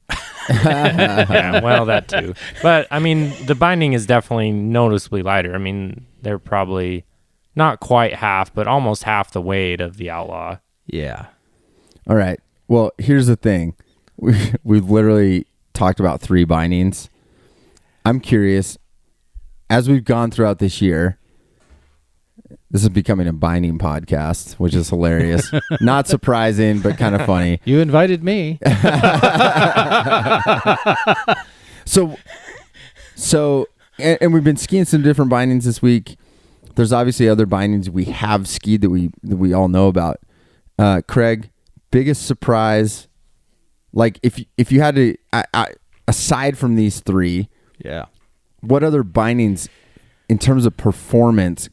Yeah, well, that too. But, I mean, the binding is definitely noticeably lighter. I mean, they're probably not quite half, but almost half the weight of the Outlaw. Yeah. All right. Well, here's the thing. We've literally talked about 3 bindings. I'm curious, as we've gone throughout this year, this is becoming a binding podcast, which is hilarious. Not surprising, but kind of funny. You invited me. So, and we've been skiing some different bindings this week. There's obviously other bindings we have skied that we all know about. Craig, biggest surprise, like if you had to, aside from these 3, Yeah. what other bindings in terms of performance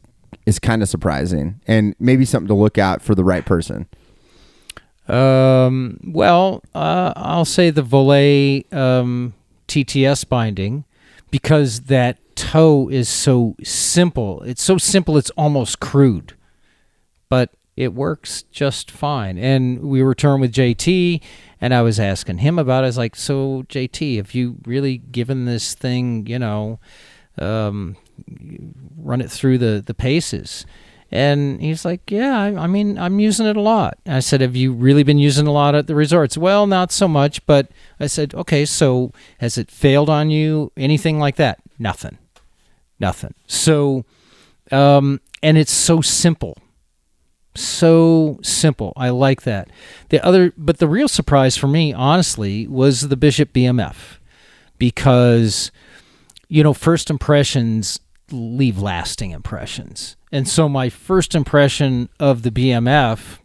is kind of surprising and maybe something to look at for the right person? Well, I'll say the Volet TTS binding, because that toe is so simple. It's so simple it's almost crude, but it works just fine. And we returned with JT, and I was asking him about it. I was like, so JT, have you really given this thing, run it through the paces? And he's like, yeah, I mean, I'm using it a lot. And I said, have you really been using a lot at the resorts? Well, not so much, but I said, okay, so has it failed on you? Anything like that? Nothing. So, and it's so simple. So simple. I like that. But the real surprise for me, honestly, was the Bishop BMF, because, first impressions leave lasting impressions. And so my first impression of the BMF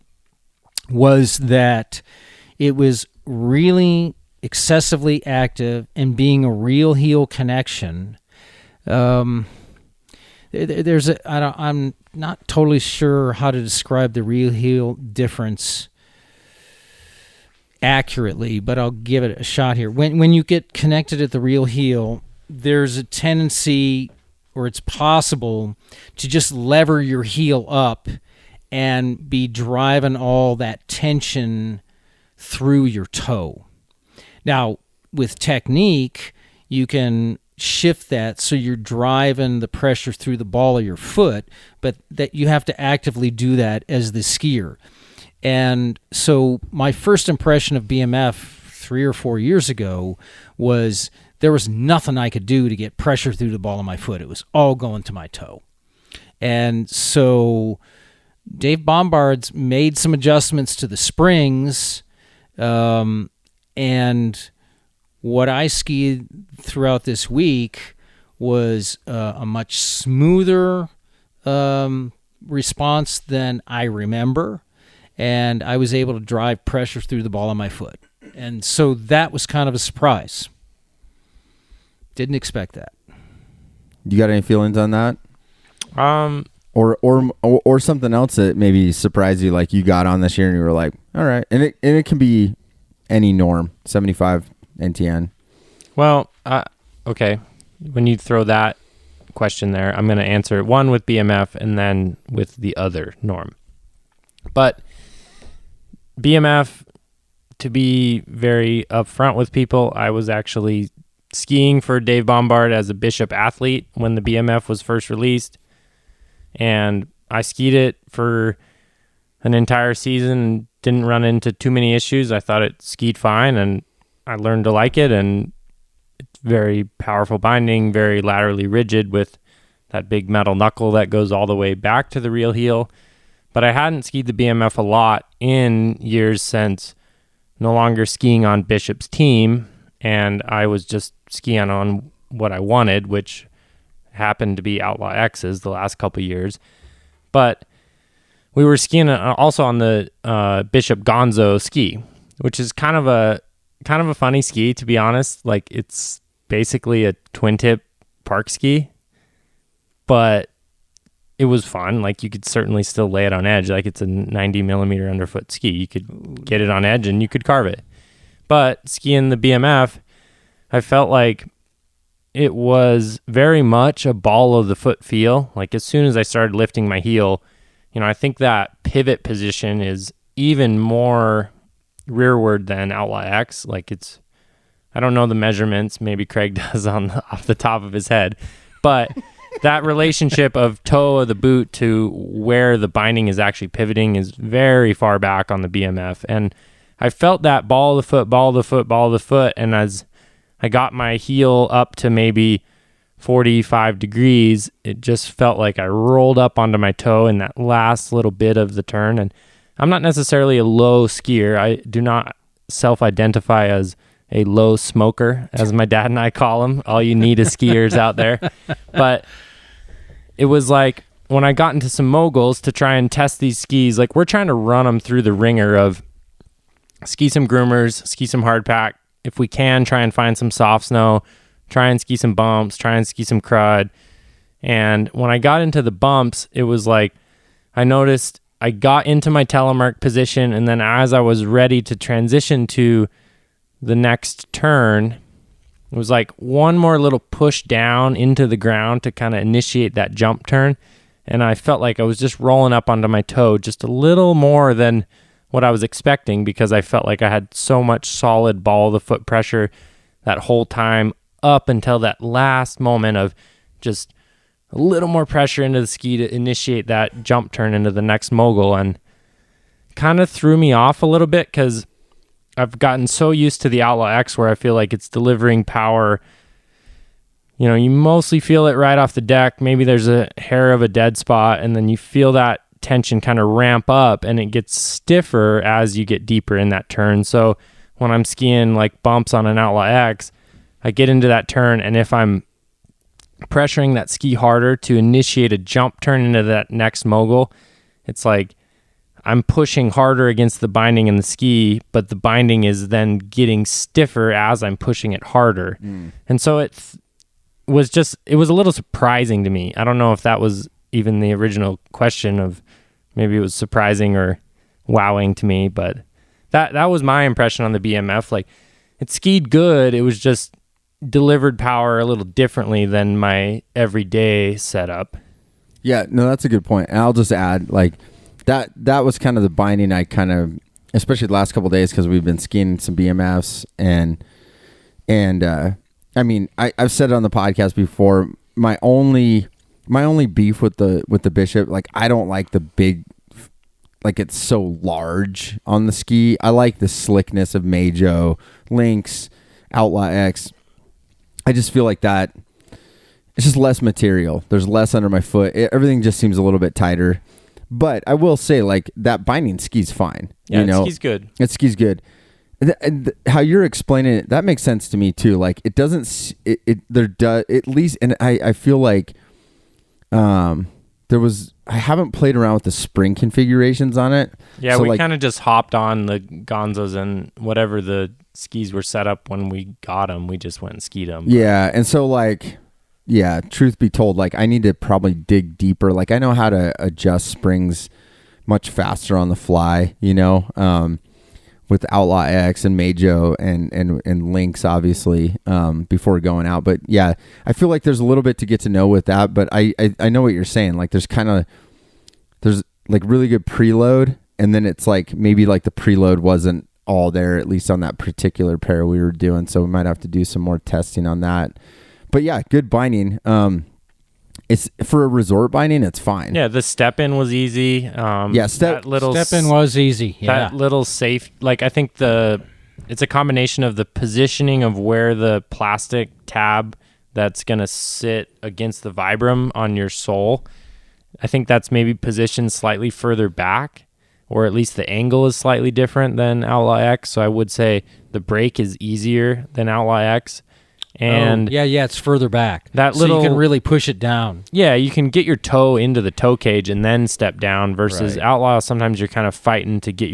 was that it was really excessively active and being a real heel connection. I'm not totally sure how to describe the real heel difference accurately, but I'll give it a shot here. When you get connected at the real heel, there's a tendency, or it's possible, to just lever your heel up and be driving all that tension through your toe. Now, with technique, you can shift that so you're driving the pressure through the ball of your foot, but that you have to actively do that as the skier. And so my first impression of BMF 3 or 4 years ago was there was nothing I could do to get pressure through the ball of my foot. It was all going to my toe. And so Dave Bombard's made some adjustments to the springs, and what I skied throughout this week was a much smoother response than I remember, and I was able to drive pressure through the ball of my foot. And so that was kind of a surprise. Didn't expect that. You got any feelings on that? Or something else that maybe surprised you, like you got on this year and you were like, all right. And it can be any norm, 75 NTN. Well, okay. When you throw that question there, I'm going to answer one with BMF and then with the other norm. But BMF, to be very upfront with people, I was actually skiing for Dave Bombard as a Bishop athlete when the BMF was first released. And I skied it for an entire season and didn't run into too many issues. I thought it skied fine and I learned to like it, and it's very powerful binding, very laterally rigid with that big metal knuckle that goes all the way back to the real heel. But I hadn't skied the BMF a lot in years since no longer skiing on Bishop's team, and I was just skiing on what I wanted, which happened to be Outlaw X's the last couple years. But we were skiing also on the Bishop Gonzo ski, which is kind of a funny ski, to be honest. Like, it's basically a twin tip park ski, but it was fun. Like, you could certainly still lay it on edge. Like, it's a 90 millimeter underfoot ski. You could get it on edge and you could carve it. But skiing the BMF, I felt like it was very much a ball of the foot feel. Like, as soon as I started lifting my heel, I think that pivot position is even more rearward than Outlaw X. Like, I don't know the measurements. Maybe Craig does off the top of his head. But that relationship of toe of the boot to where the binding is actually pivoting is very far back on the BMF. And I felt that ball of the foot, ball of the foot, ball of the foot. And as I got my heel up to maybe 45 degrees, it just felt like I rolled up onto my toe in that last little bit of the turn. And I'm not necessarily a low skier. I do not self-identify as a low smoker, as my dad and I call them. All you need is skiers out there. But it was like when I got into some moguls to try and test these skis, like, we're trying to run them through the ringer of ski some groomers, ski some hard pack. If we can, try and find some soft snow, try and ski some bumps, try and ski some crud. And when I got into the bumps, it was like I noticed I got into my telemark position, and then as I was ready to transition to the next turn, it was like one more little push down into the ground to kind of initiate that jump turn. And I felt like I was just rolling up onto my toe just a little more than what I was expecting, because I felt like I had so much solid ball of the foot pressure that whole time up until that last moment of just a little more pressure into the ski to initiate that jump turn into the next mogul. And kind of threw me off a little bit, because I've gotten so used to the Outlaw X where I feel like it's delivering power. You mostly feel it right off the deck. Maybe there's a hair of a dead spot, and then you feel that tension kind of ramp up, and it gets stiffer as you get deeper in that turn. So when I'm skiing like bumps on an Outlaw X, I get into that turn, and if I'm pressuring that ski harder to initiate a jump turn into that next mogul, it's like I'm pushing harder against the binding in the ski, but the binding is then getting stiffer as I'm pushing it harder. And so it was a little surprising to me. I don't know if that was even the original question of maybe it was surprising or wowing to me, but that was my impression on the BMF. Like, it skied good. It was just delivered power a little differently than my everyday setup. Yeah, no, that's a good point. And I'll just add, like, that was kind of the binding I kind of, especially the last couple of days, because we've been skiing some BMFs, and I mean, I've said it on the podcast before, my only beef with the Bishop, like, I don't like the big, like, it's so large on the ski. I like the slickness of Majo, Lynx, Outlaw X. I just feel like that it's just less material. There's less under my foot. Everything just seems a little bit tighter. But I will say, like, that binding ski's fine. Yeah, it ski's good. It ski's good. How you're explaining it, that makes sense to me too. Like, it doesn't, there does, at least, and I feel like I haven't played around with the spring configurations on it. Yeah, so we like, kind of just hopped on the Gonzos and whatever the skis were set up when we got them, we just went and skied them. Yeah, and so, like, yeah, truth be told, like I need to probably dig deeper. Like I know how to adjust springs much faster on the fly, with Outlaw X and Majo and Lynx, obviously, before going out. But yeah, I feel like there's a little bit to get to know with that, but I know what you're saying. Like there's like really good preload, and then it's like maybe like the preload wasn't all there, at least on that particular pair we were doing. So we might have to do some more testing on that. But yeah, good binding. It's for a resort binding, it's fine. Yeah, the step in was easy. Step in was easy. Yeah. That little safe, like I think it's a combination of the positioning of where the plastic tab that's gonna sit against the Vibram on your sole. I think that's maybe positioned slightly further back, or at least the angle is slightly different than Outlaw X. So I would say the brake is easier than Outlaw X. And it's further back. So you can really push it down. Yeah, you can get your toe into the toe cage and then step down versus Outlaw. Sometimes you're kind of fighting to get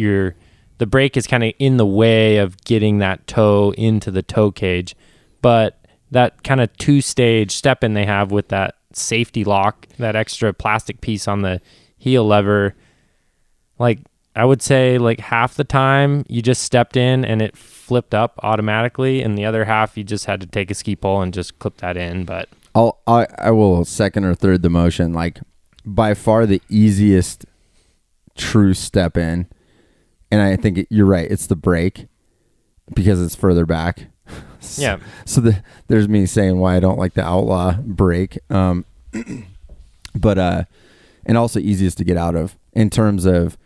the brake is kind of in the way of getting that toe into the toe cage. But that kind of 2-stage step in they have with that safety lock, that extra plastic piece on the heel lever, like I would say like half the time you just stepped in and it flipped up automatically, and the other half you just had to take a ski pole and just clip that in. But I will second or third the motion. Like by far the easiest true step in, and I think you're right, it's the brake because it's further back. Yeah. So there's me saying why I don't like the Outlaw brake, but and also easiest to get out of in terms of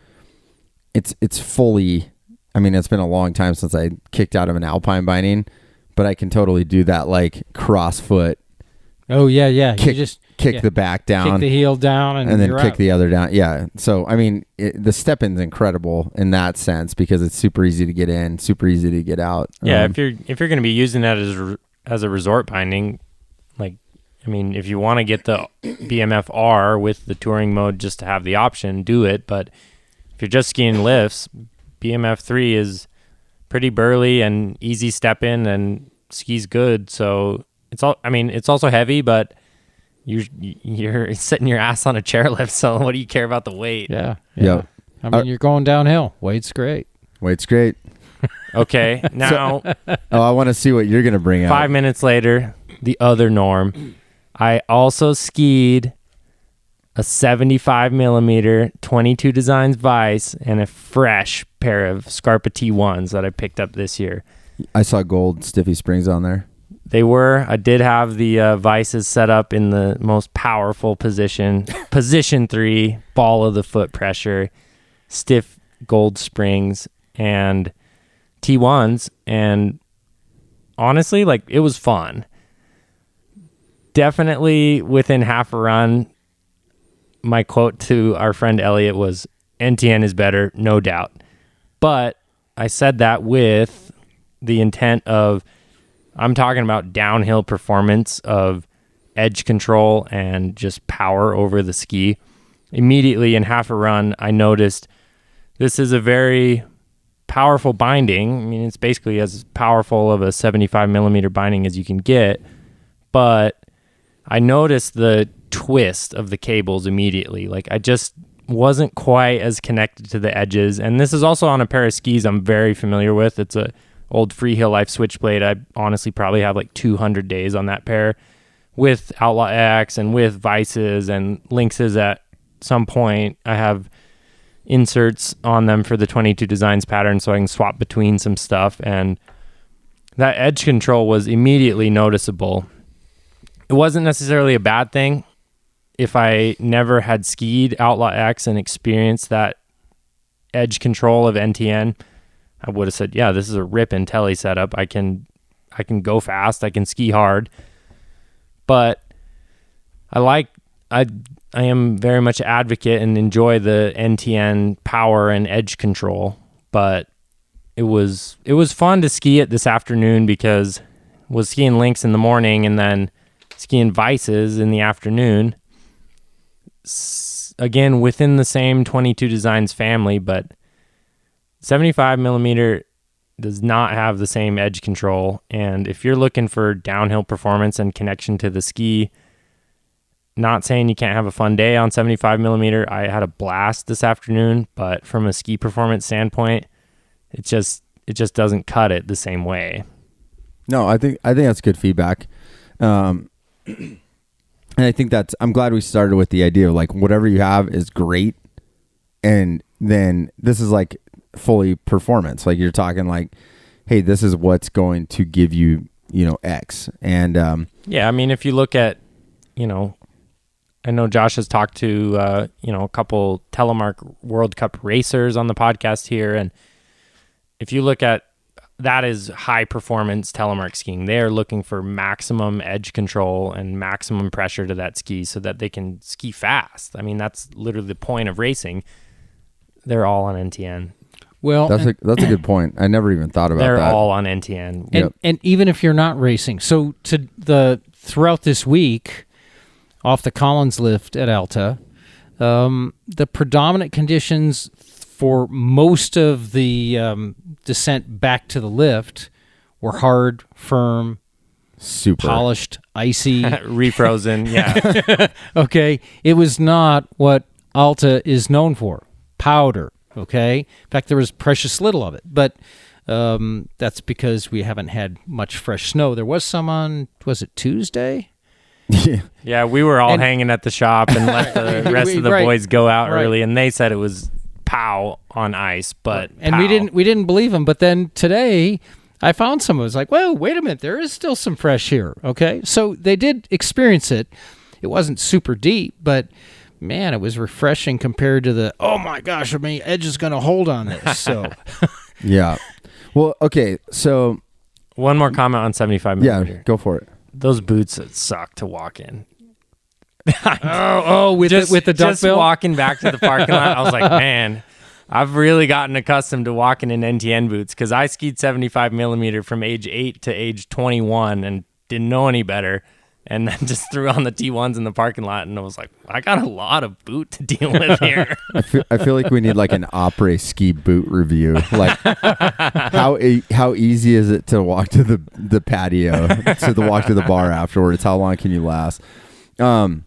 it's fully. I mean, it's been a long time since I kicked out of an alpine binding, but I can totally do that like cross foot. Oh yeah. Kick, you just kick the back down, kick the heel down, and then you're kick out. the other down. Yeah. So I mean, the step in's incredible in that sense because it's super easy to get in, super easy to get out. Yeah, if you're going to be using that as a resort binding, like I mean, if you want to get the BMF R with the touring mode just to have the option, do it. But if you're just skiing lifts, BMF 3 is pretty burly and easy step in and skis good. So it's also heavy, but you're sitting your ass on a chairlift. So what do you care about the weight? Yeah. I mean, you're going downhill. Weight's great. Okay. Now, I want to see what you're going to bring out. 5 minutes later, the other norm. I also skied a 75 millimeter 22 Designs Vice and a fresh pair of Scarpa T1s that I picked up this year. I saw gold stiffy springs on there. I did have the Vices set up in the most powerful position 3, ball of the foot pressure, stiff gold springs, and T1s. And honestly, like it was fun. Definitely within half a run, my quote to our friend Elliot was, NTN is better, no doubt. But I said that with the intent of, I'm talking about downhill performance of edge control and just power over the ski. Immediately in half a run, I noticed this is a very powerful binding. I mean, it's basically as powerful of a 75 millimeter binding as you can get. But I noticed the twist of the cables immediately. Like I just wasn't quite as connected to the edges. And this is also on a pair of skis I'm very familiar with. It's a old Freeheel Life Switchblade. I honestly probably have like 200 days on that pair with Outlaw X and with Vices and Lynxes at some point. I have inserts on them for the 22 Designs pattern so I can swap between some stuff. And that edge control was immediately noticeable. It wasn't necessarily a bad thing. If I never had skied Outlaw X and experienced that edge control of NTN, I would have said, yeah, this is a rip-in telly setup. I can go fast. I can ski hard. But I am very much an advocate and enjoy the NTN power and edge control. But it was fun to ski it this afternoon because I was skiing Lynx in the morning and then skiing Vices in the afternoon. Again, within the same 22 Designs family, but 75 millimeter does not have the same edge control. And if you're looking for downhill performance and connection to the ski, not saying you can't have a fun day on 75 millimeter. I had a blast this afternoon, but from a ski performance standpoint, it just doesn't cut it the same way. No, I think that's good feedback. And I think I'm glad we started with the idea of like whatever you have is great. And then this is like fully performance. Like you're talking like, hey, this is what's going to give you, X. And yeah, I mean, if you look at, I know Josh has talked to, a couple Telemark World Cup racers on the podcast here. And if you look at that is high performance telemark skiing. They are looking for maximum edge control and maximum pressure to that ski so that they can ski fast. I mean, that's literally the point of racing. They're all on NTN. Well, that's a good point. I never even thought about that. They're all on NTN. And even if you're not racing, so throughout this week, off the Collins lift at Alta, the predominant conditions for most of the descent back to the lift were hard, firm, super polished, icy, refrozen. Yeah. Okay. It was not what Alta is known for. Powder. Okay. In fact, there was precious little of it, but that's because we haven't had much fresh snow. There was some on, was it Tuesday? Yeah, we were all hanging at the shop and let the rest of the boys go out early, and they said it was pow on ice, but and we didn't believe them. But then today, I found some. It was like, well, wait a minute, there is still some fresh here. Okay, so they did experience it. It wasn't super deep, but man, it was refreshing compared to the oh my gosh, I mean, edge is going to hold on this. So yeah, well, okay, so one more comment on 75 millimeter. Yeah, go for it. Those boots that suck to walk in. with the duck just bill? Walking back to the parking lot, I was like, man, I've really gotten accustomed to walking in NTN boots because I skied 75 millimeter from age 8 to age 21 and didn't know any better. And then just threw on the T1s in the parking lot, and I was like, I got a lot of boot to deal with here. I feel like we need like an après ski boot review. Like how easy is it to walk to the patio, to walk to the bar afterwards? How long can you last? So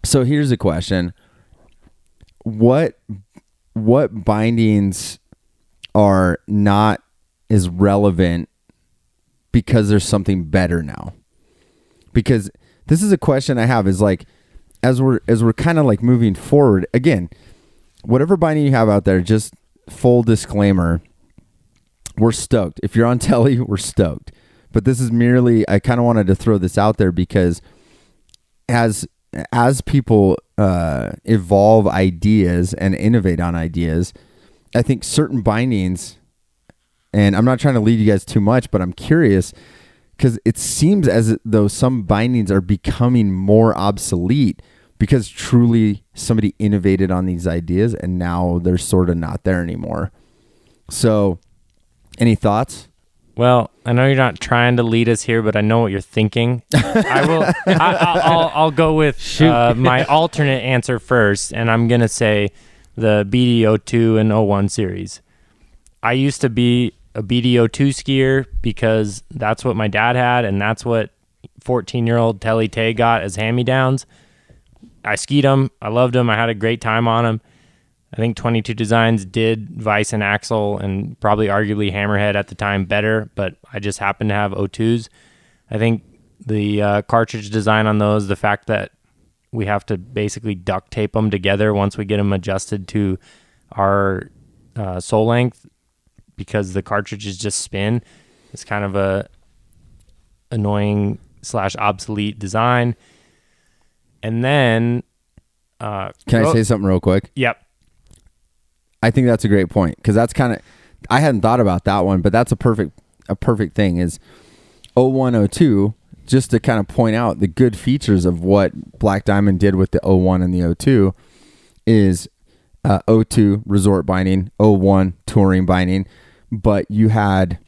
here's a question: What bindings are not as relevant because there's something better now? Because this is a question I have is like, as we're kind of like moving forward, again, whatever binding you have out there, just full disclaimer, we're stoked. If you're on telly, we're stoked. But this is merely, I kind of wanted to throw this out there because as people evolve ideas and innovate on ideas, I think certain bindings, and I'm not trying to lead you guys too much, but I'm curious, because it seems as though some bindings are becoming more obsolete because truly somebody innovated on these ideas and now they're sort of not there anymore. So, any thoughts? Well, I know you're not trying to lead us here, but I know what you're thinking. I'll go with my alternate answer first, and I'm going to say the BD02 and 01 series. I used to be a BD02 skier because that's what my dad had, and that's what 14-year-old Telly Tay got as hand-me-downs. I skied them. I loved them. I had a great time on them. I think 22 Designs did Vice and Axle and probably arguably Hammerhead at the time better, but I just happened to have O2s. I think the cartridge design on those, the fact that we have to basically duct tape them together once we get them adjusted to our sole length, because the cartridges just spin. It's kind of a annoying / obsolete design. And then can I say something real quick? Yep. I think that's a great point, because that's kind of, I hadn't thought about that one, but that's a perfect thing is 01, 02, just to kind of point out the good features of what Black Diamond did with the 01 and the 02 is 02 resort binding, 01 touring binding. But you had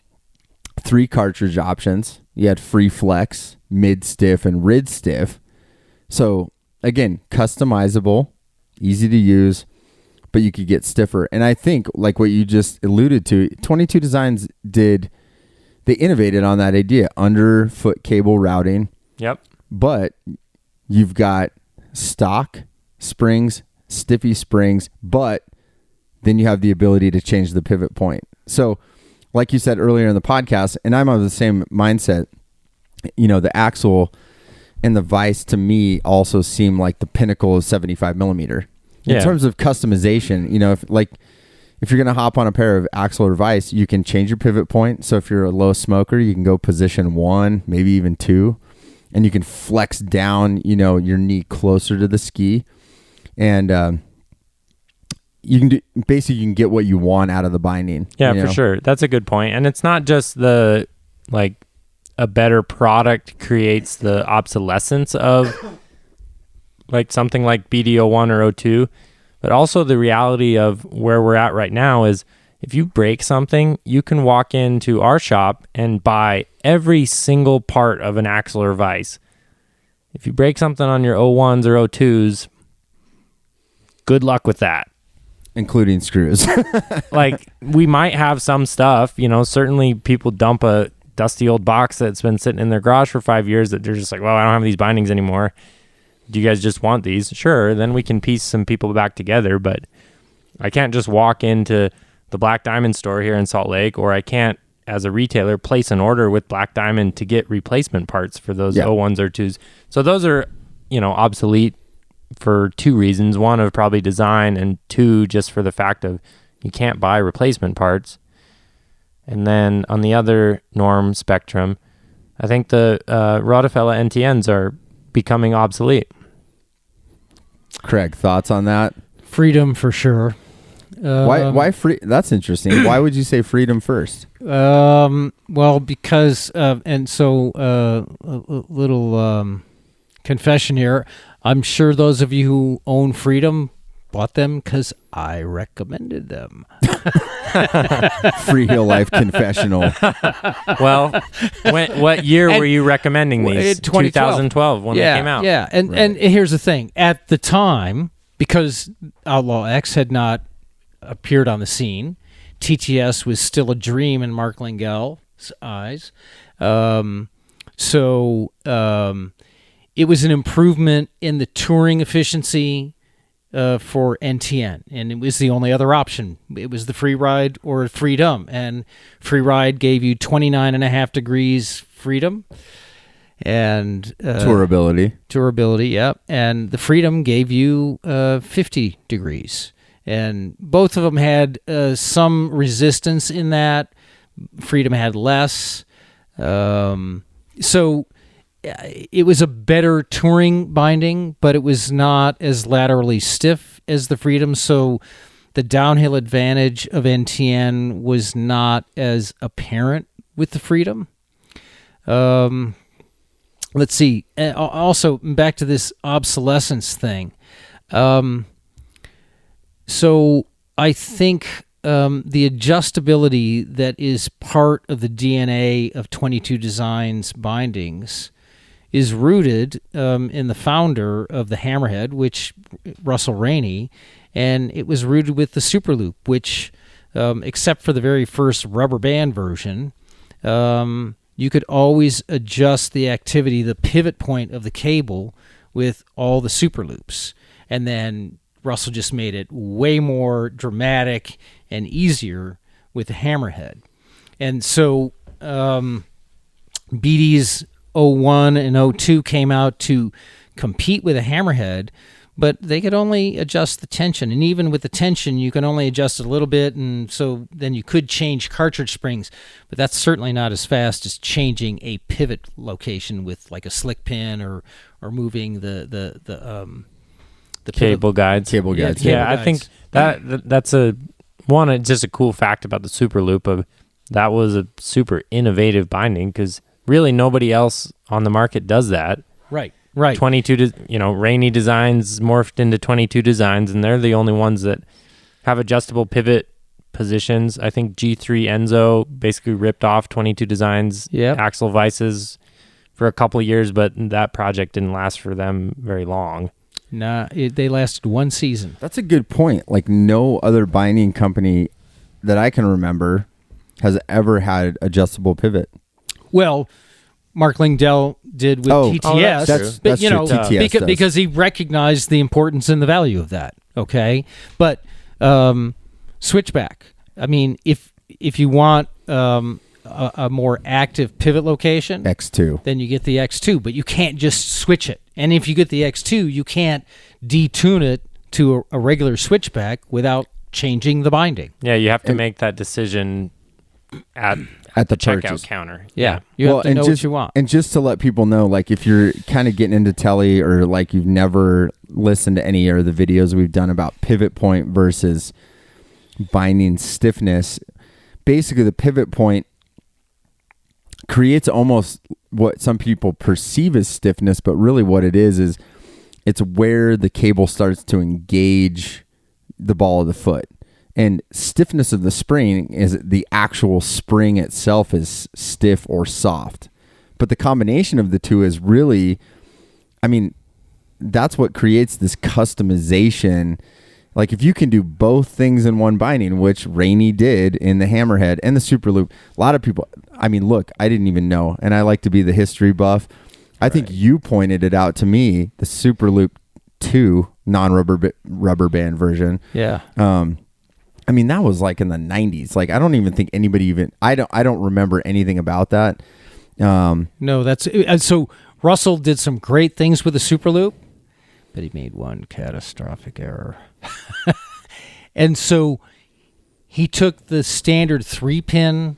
3 cartridge options. You had free flex, mid stiff, and rid stiff. So again, customizable, easy to use, but you could get stiffer. And I think, like what you just alluded to, 22 Designs they innovated on that idea, underfoot cable routing. Yep. But you've got stock springs, stiffy springs, but then you have the ability to change the pivot point. So like you said earlier in the podcast, and I'm of the same mindset, the axle and the vise to me also seem like the pinnacle of 75 millimeter. In terms of customization, if you're going to hop on a pair of axle or vise, you can change your pivot point. So if you're a low smoker, you can go position 1, maybe even 2, and you can flex down, your knee closer to the ski. And you can get what you want out of the binding. Yeah, for sure. That's a good point. And it's not just a better product creates the obsolescence of something like BD01 or 02, but also the reality of where we're at right now is if you break something, you can walk into our shop and buy every single part of an axle or vise. If you break something on your 01s or 02s, good luck with that. Including screws. We might have some stuff, certainly people dump a dusty old box that's been sitting in their garage for 5 years that they're just like, well, I don't have these bindings anymore. Do you guys just want these? Sure. Then we can piece some people back together, but I can't just walk into the Black Diamond store here in Salt Lake, or I can't, as a retailer, place an order with Black Diamond to get replacement parts for those 01s or 2s. So those are, obsolete for 2 reasons. One, of probably design, and 2, just for the fact of you can't buy replacement parts. And then on the other norm spectrum, I think the Rotafella NTNs are becoming obsolete. Craig, thoughts on that? Freedom for sure. Why free? That's interesting. Why would you say freedom first? Well, because and so a little confession here. I'm sure those of you who own Freedom bought them because I recommended them. Freeheel Life confessional. Well, what year were you recommending these? 2012 when they came out. Yeah, and here's the thing. At the time, because Outlaw X had not appeared on the scene, TTS was still a dream in Mark Lingel's eyes. It was an improvement in the touring efficiency for NTN, and it was the only other option. It was the free ride or Freedom, and free ride gave you 29.5 degrees freedom and tourability, yep. And the Freedom gave you 50 degrees, and both of them had some resistance in that. Freedom had less, so it was a better touring binding, but it was not as laterally stiff as the Freedom, so the downhill advantage of NTN was not as apparent with the Freedom. Let's see. Also, back to this obsolescence thing. So I think the adjustability that is part of the DNA of 22 Designs bindings is rooted in the founder of the Hammerhead, which Russell Rainey, and it was rooted with the Superloop, which, except for the very first rubber band version, you could always adjust the activity, the pivot point of the cable with all the Superloops. And then Russell just made it way more dramatic and easier with the Hammerhead. And so BD's 01 and 02 came out to compete with a Hammerhead, but they could only adjust the tension. And even with the tension, you can only adjust it a little bit, and so then you could change cartridge springs, but that's certainly not as fast as changing a pivot location with like a slick pin or moving the cable guides. Cable guides. Yeah, I think that's just a cool fact about the Superloop of that was a super innovative binding because really nobody else on the market does that. Right. 22, Rainy Designs morphed into 22 Designs, and they're the only ones that have adjustable pivot positions. I think G3 Enzo basically ripped off 22 Designs axle vices for a couple of years, but that project didn't last for them very long. Nah, they lasted one season. That's a good point. Like no other binding company that I can remember has ever had adjustable pivot. Well, Mark Lingdell did with TTS, that's but true. TTS because he recognized the importance and the value of that. Okay, but switchback. I mean, if you want a more active pivot location, X2, then you get the X2, but you can't just switch it. And if you get the X2, you can't detune it to a regular switchback without changing the binding. Yeah, you have to make that decision at the checkout purchase counter. Yeah. You have to know what you want. And just to let people know, like if you're kind of getting into tele or like you've never listened to any of the videos we've done about pivot point versus binding stiffness, basically the pivot point creates almost what some people perceive as stiffness, but really what it is it's where the cable starts to engage the ball of the foot. And stiffness of the spring is the actual spring itself is stiff or soft. But the combination of the two is really, I mean, that's what creates this customization. Like if you can do both things in one binding, which Rainey did in the Hammerhead and the Super Loop, a lot of people, I mean, look, I didn't even know. And I like to be the history buff. I think you pointed it out to me, the Super Loop 2 rubber band version. Yeah. I mean, that was like in the 90s. Like, I don't even think anybody I don't remember anything about that. No, that's so Russell did some great things with the Super Loop, but he made one catastrophic error. And so he took the standard 3-pin.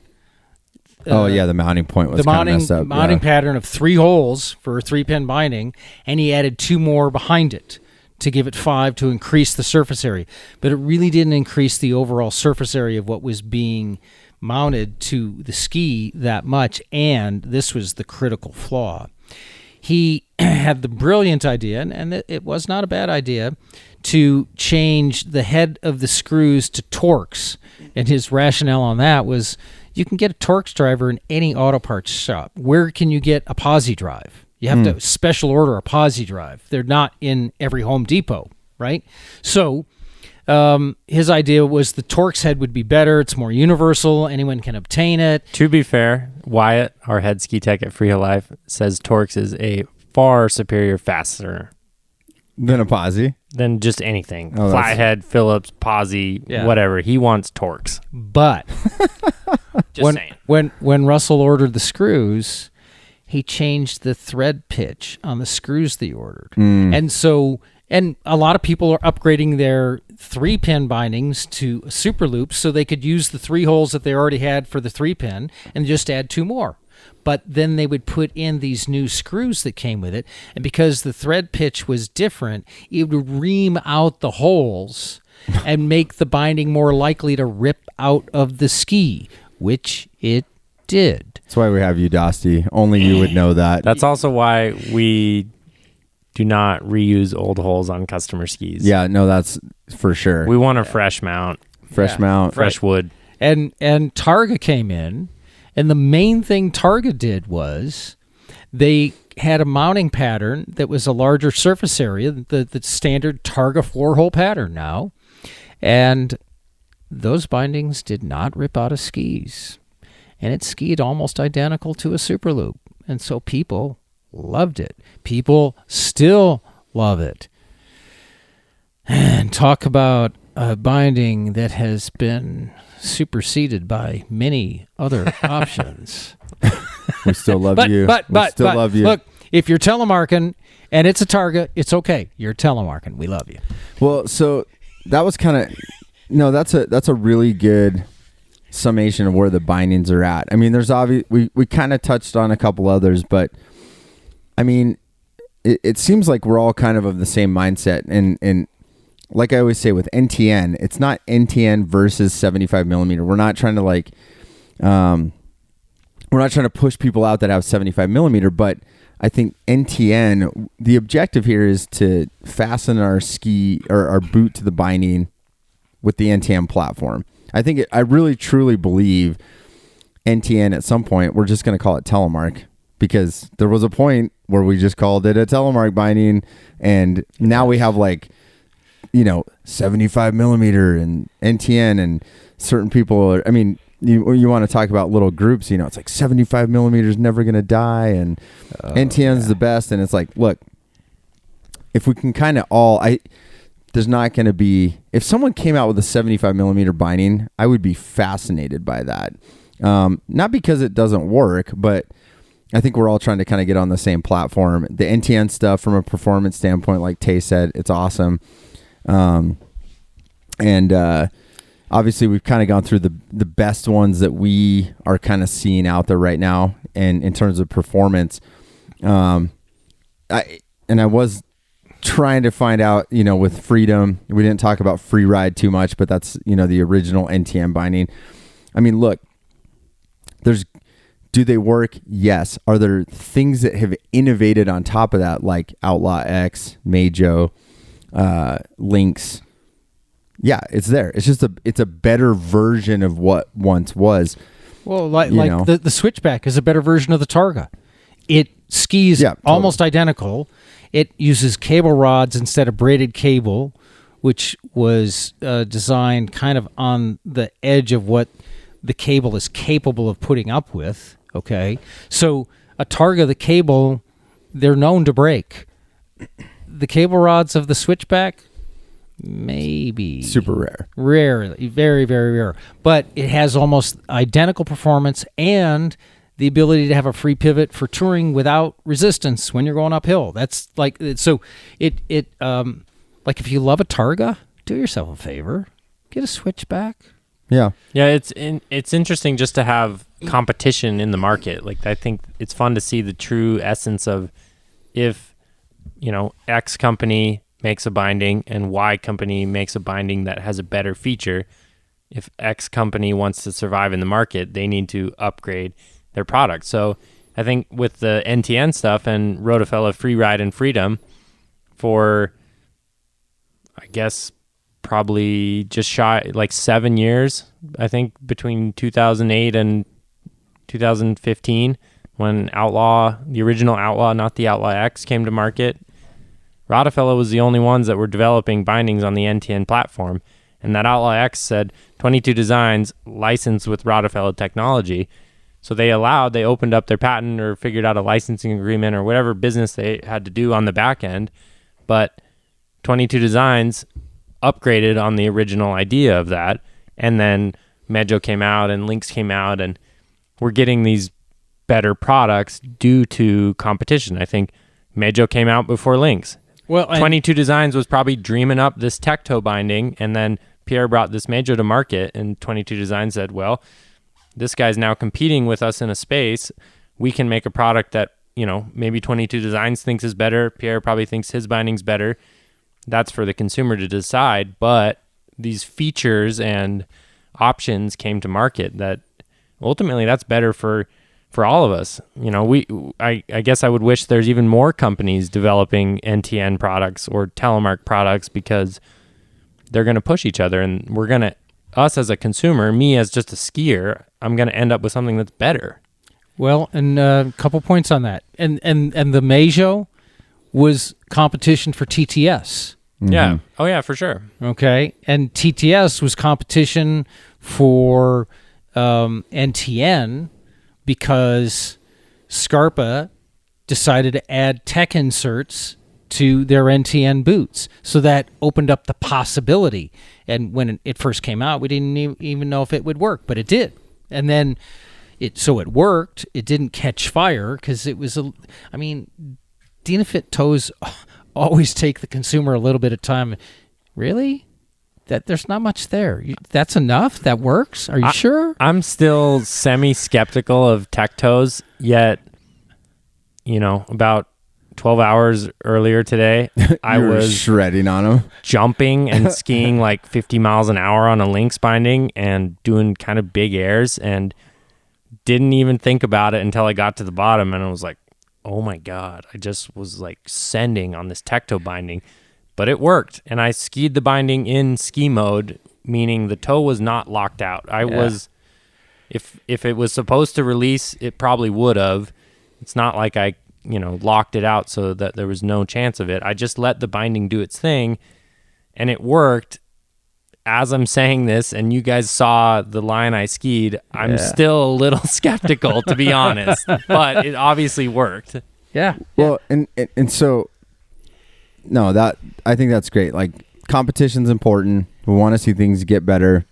The mounting point was kind of messed up. The mounting pattern of 3 holes for a 3-pin binding, and he added 2 more behind it to give it 5 to increase the surface area. But it really didn't increase the overall surface area of what was being mounted to the ski that much, and this was the critical flaw. He had the brilliant idea, and it was not a bad idea, to change the head of the screws to Torx. And his rationale on that was you can get a Torx driver in any auto parts shop. Where can you get a posi drive? You have to special order a posi drive. They're not in every Home Depot, right? So his idea was the Torx head would be better. It's more universal. Anyone can obtain it. To be fair, Wyatt, our head ski tech at Freeheel Life, says Torx is a far superior fastener Than a posi? than just anything. Oh, Flathead, Phillips, posi, whatever. He wants Torx. But Just saying. when Russell ordered the screws, he changed the thread pitch on the screws that he ordered. And a lot of people are upgrading their 3-pin bindings to a Super Loop so they could use the 3 holes that they already had for the 3-pin and just add 2 more. But then they would put in these new screws that came with it, and because the thread pitch was different, it would ream out the holes and make the binding more likely to rip out of the ski, which it did. That's why we have you, Dostie. Only you would know that. That's also why we do not reuse old holes on customer skis. Yeah, no, that's for sure. We want a fresh mount. Fresh mount. Fresh wood. And Targa came in, and the main thing Targa did was they had a mounting pattern that was a larger surface area, the standard Targa 4-hole pattern now, and those bindings did not rip out of skis. And it skied almost identical to a Super Loop. And so people loved it. People still love it. And talk about a binding that has been superseded by many other options. We still love you. But love you. Look, if you're telemarking and it's a Targa, it's okay. You're telemarking. We love you. Well, so that was kind of that's a really good summation of where the bindings are at. I mean, there's we kind of touched on a couple others, but I mean, it seems like we're all kind of the same mindset. And like I always say with NTN, it's not NTN versus 75 millimeter. We're not trying to we're not trying to push people out that have 75 millimeter, but I think NTN, the objective here is to fasten our ski or our boot to the binding with the NTN platform. I really truly believe NTN at some point, we're just going to call it Telemark, because there was a point where we just called it a Telemark binding, and now we have 75 millimeter and NTN, and certain people are, I mean, you want to talk about little groups, it's like 75 millimeters never going to die, and NTN's the best. And it's like, look, if we can kind of there's not going to be, if someone came out with a 75 millimeter binding, I would be fascinated by that. Not because it doesn't work, but I think we're all trying to kind of get on the same platform. The NTN stuff from a performance standpoint, like Tay said, it's awesome. Obviously we've kind of gone through the best ones that we are kind of seeing out there right now. And in terms of performance, I was trying to find out, with Freedom, we didn't talk about Free Ride too much, but that's, the original NTN binding. I mean, look, do they work? Yes. Are there things that have innovated on top of that, like Outlaw X, Majo, Lynx? Yeah, it's there. It's just it's a better version of what once was. Well, the Switchback is a better version of the Targa. It skis almost identical. It uses cable rods instead of braided cable, which was designed kind of on the edge of what the cable is capable of putting up with. Okay, so a Targa, the cable, they're known to break. The cable rods of the Switchback, maybe super rarely, very, very rare, but it has almost identical performance and the ability to have a free pivot for touring without resistance when you're going uphill. That's like, so it like if you love a Targa, do yourself a favor, get a Switchback. Yeah. It's interesting just to have competition in the market. Like, I think it's fun to see the true essence of if, X company makes a binding and Y company makes a binding that has a better feature. If X company wants to survive in the market, they need to upgrade their product. So I think with the NTN stuff and Rotofella Free Ride and Freedom for, I guess, probably just shy, like 7 years, I think, between 2008 and 2015, when the original Outlaw, not the Outlaw X, came to market. Rotofella was the only ones that were developing bindings on the NTN platform. And that Outlaw X said 22 designs licensed with Rotofella technology. So they opened up their patent or figured out a licensing agreement or whatever business they had to do on the back end. But 22 designs upgraded on the original idea of that. And then Majo came out and Lynx came out, and we're getting these better products due to competition. I think Majo came out before Lynx. Well, 22 Designs was probably dreaming up this tech-toe binding, and then Pierre brought this Majo to market, and 22 Designs said, well, this guy's now competing with us in a space. We can make a product that, maybe 22 Designs thinks is better. Pierre probably thinks his binding's better. That's for the consumer to decide, but these features and options came to market that ultimately that's better for all of us. I guess I would wish there's even more companies developing NTN products or Telemark products, because they're going to push each other, and us as a consumer, me as just a skier, I'm going to end up with something that's better. Well, and a couple points on that. And the Majo was competition for TTS. Mm-hmm. Yeah. Oh, yeah, for sure. Okay. And TTS was competition for NTN because Scarpa decided to add tech inserts to their NTN boots. So that opened up the possibility. And when it first came out, we didn't even know if it would work, but it did. And then it worked. It didn't catch fire because it was Dynafit toes always take the consumer a little bit of time. Really? That there's not much there. That's enough? That works? Are you sure? I'm still semi-skeptical of tech toes, yet, about 12 hours earlier today, I was shredding on them, jumping and skiing like 50 miles an hour on a Lynx binding and doing kind of big airs, and didn't even think about it until I got to the bottom, and I was like, oh my God, I just was like sending on this tech-toe binding, but it worked. And I skied the binding in ski mode, meaning the toe was not locked out. If it was supposed to release, it probably would have. It's not like I locked it out so that there was no chance of it. I just let the binding do its thing, and it worked. As I'm saying this, and you guys saw the line I skied, I'm still a little skeptical, to be honest, but it obviously worked. Yeah. Well, and so, no, that I think that's great. Like, competition's important. We want to see things get better.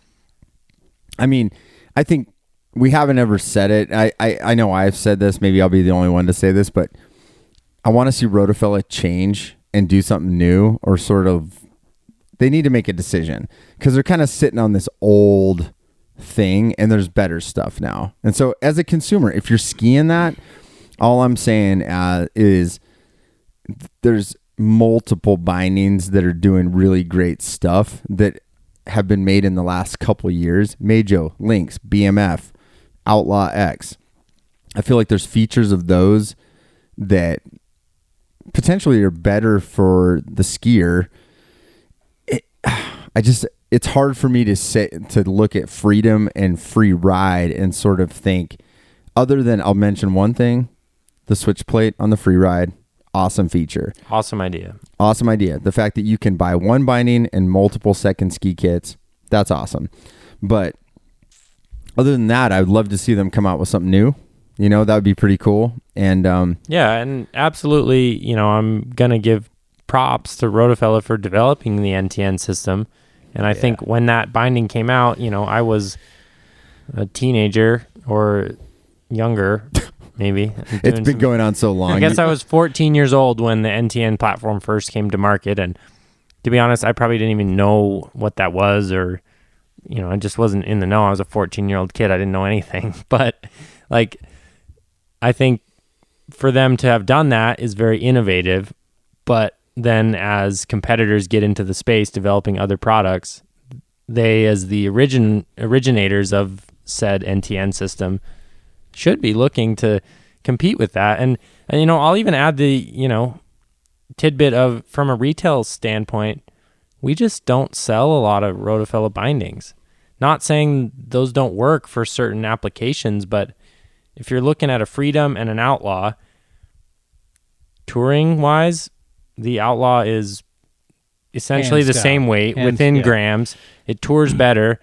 I mean, I think we haven't ever said it. I know I've said this. Maybe I'll be the only one to say this, but I want to see Rotofella change and do something new, or sort of. They need to make a decision, because they're kind of sitting on this old thing, and there's better stuff now. And so as a consumer, if you're skiing that, all I'm saying is there's multiple bindings that are doing really great stuff that have been made in the last couple of years. Majo, Lynx, BMF, Outlaw X. I feel like there's features of those that potentially are better for the skier. It's hard for me to look at Freedom and Free Ride and sort of think, other than I'll mention one thing, the switch plate on the Free Ride, awesome feature. Awesome idea. The fact that you can buy one binding and multiple second ski kits, that's awesome. But other than that, I would love to see them come out with something new. That would be pretty cool. And and absolutely, I'm going to give props to Rotofella for developing the NTN system. And I think when that binding came out, I was a teenager or younger, maybe. It's been going on so long. I guess I was 14 years old when the NTN platform first came to market. And to be honest, I probably didn't even know what that was, or, I just wasn't in the know. I was a 14-year-old kid. I didn't know anything. But I think for them to have done that is very innovative. But then as competitors get into the space developing other products, they, as the originators of said NTN system, should be looking to compete with that. And I'll even add the, tidbit of, from a retail standpoint, we just don't sell a lot of Rotofella bindings. Not saying those don't work for certain applications, but if you're looking at a Freedom and an Outlaw, touring-wise, the Outlaw is essentially Hands the down. same weight within grams. It tours better.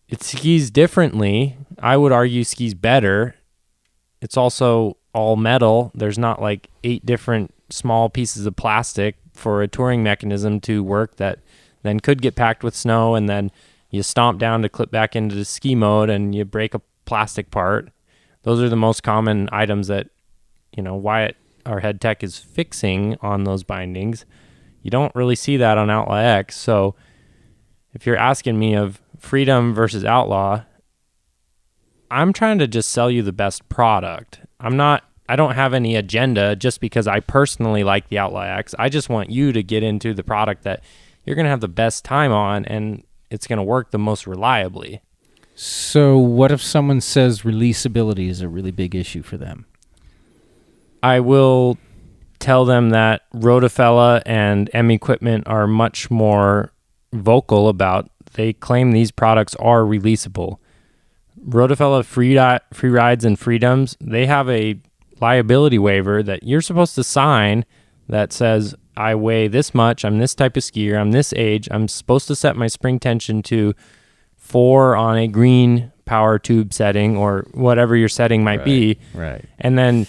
It skis differently. I would argue skis better. It's also all metal. There's not like 8 different small pieces of plastic for a touring mechanism to work that then could get packed with snow, and then you stomp down to clip back into the ski mode and you break a plastic part. Those are the most common items that, Wyatt, our head tech, is fixing on those bindings. You don't really see that on Outlaw X. So if you're asking me of Freedom versus Outlaw, I'm trying to just sell you the best product. I don't have any agenda just because I personally like the Outlaw X. I just want you to get into the product that you're going to have the best time on, and it's going to work the most reliably. So what if someone says releasability is a really big issue for them? I will tell them that Rotofella and M Equipment are much more vocal about, they claim these products are releasable. Rotofella free rides and freedoms, they have a liability waiver that you're supposed to sign that says, I weigh this much, I'm this type of skier, I'm this age, I'm supposed to set my spring tension to 4 on a green power tube setting, or whatever your setting might be. Right. And then,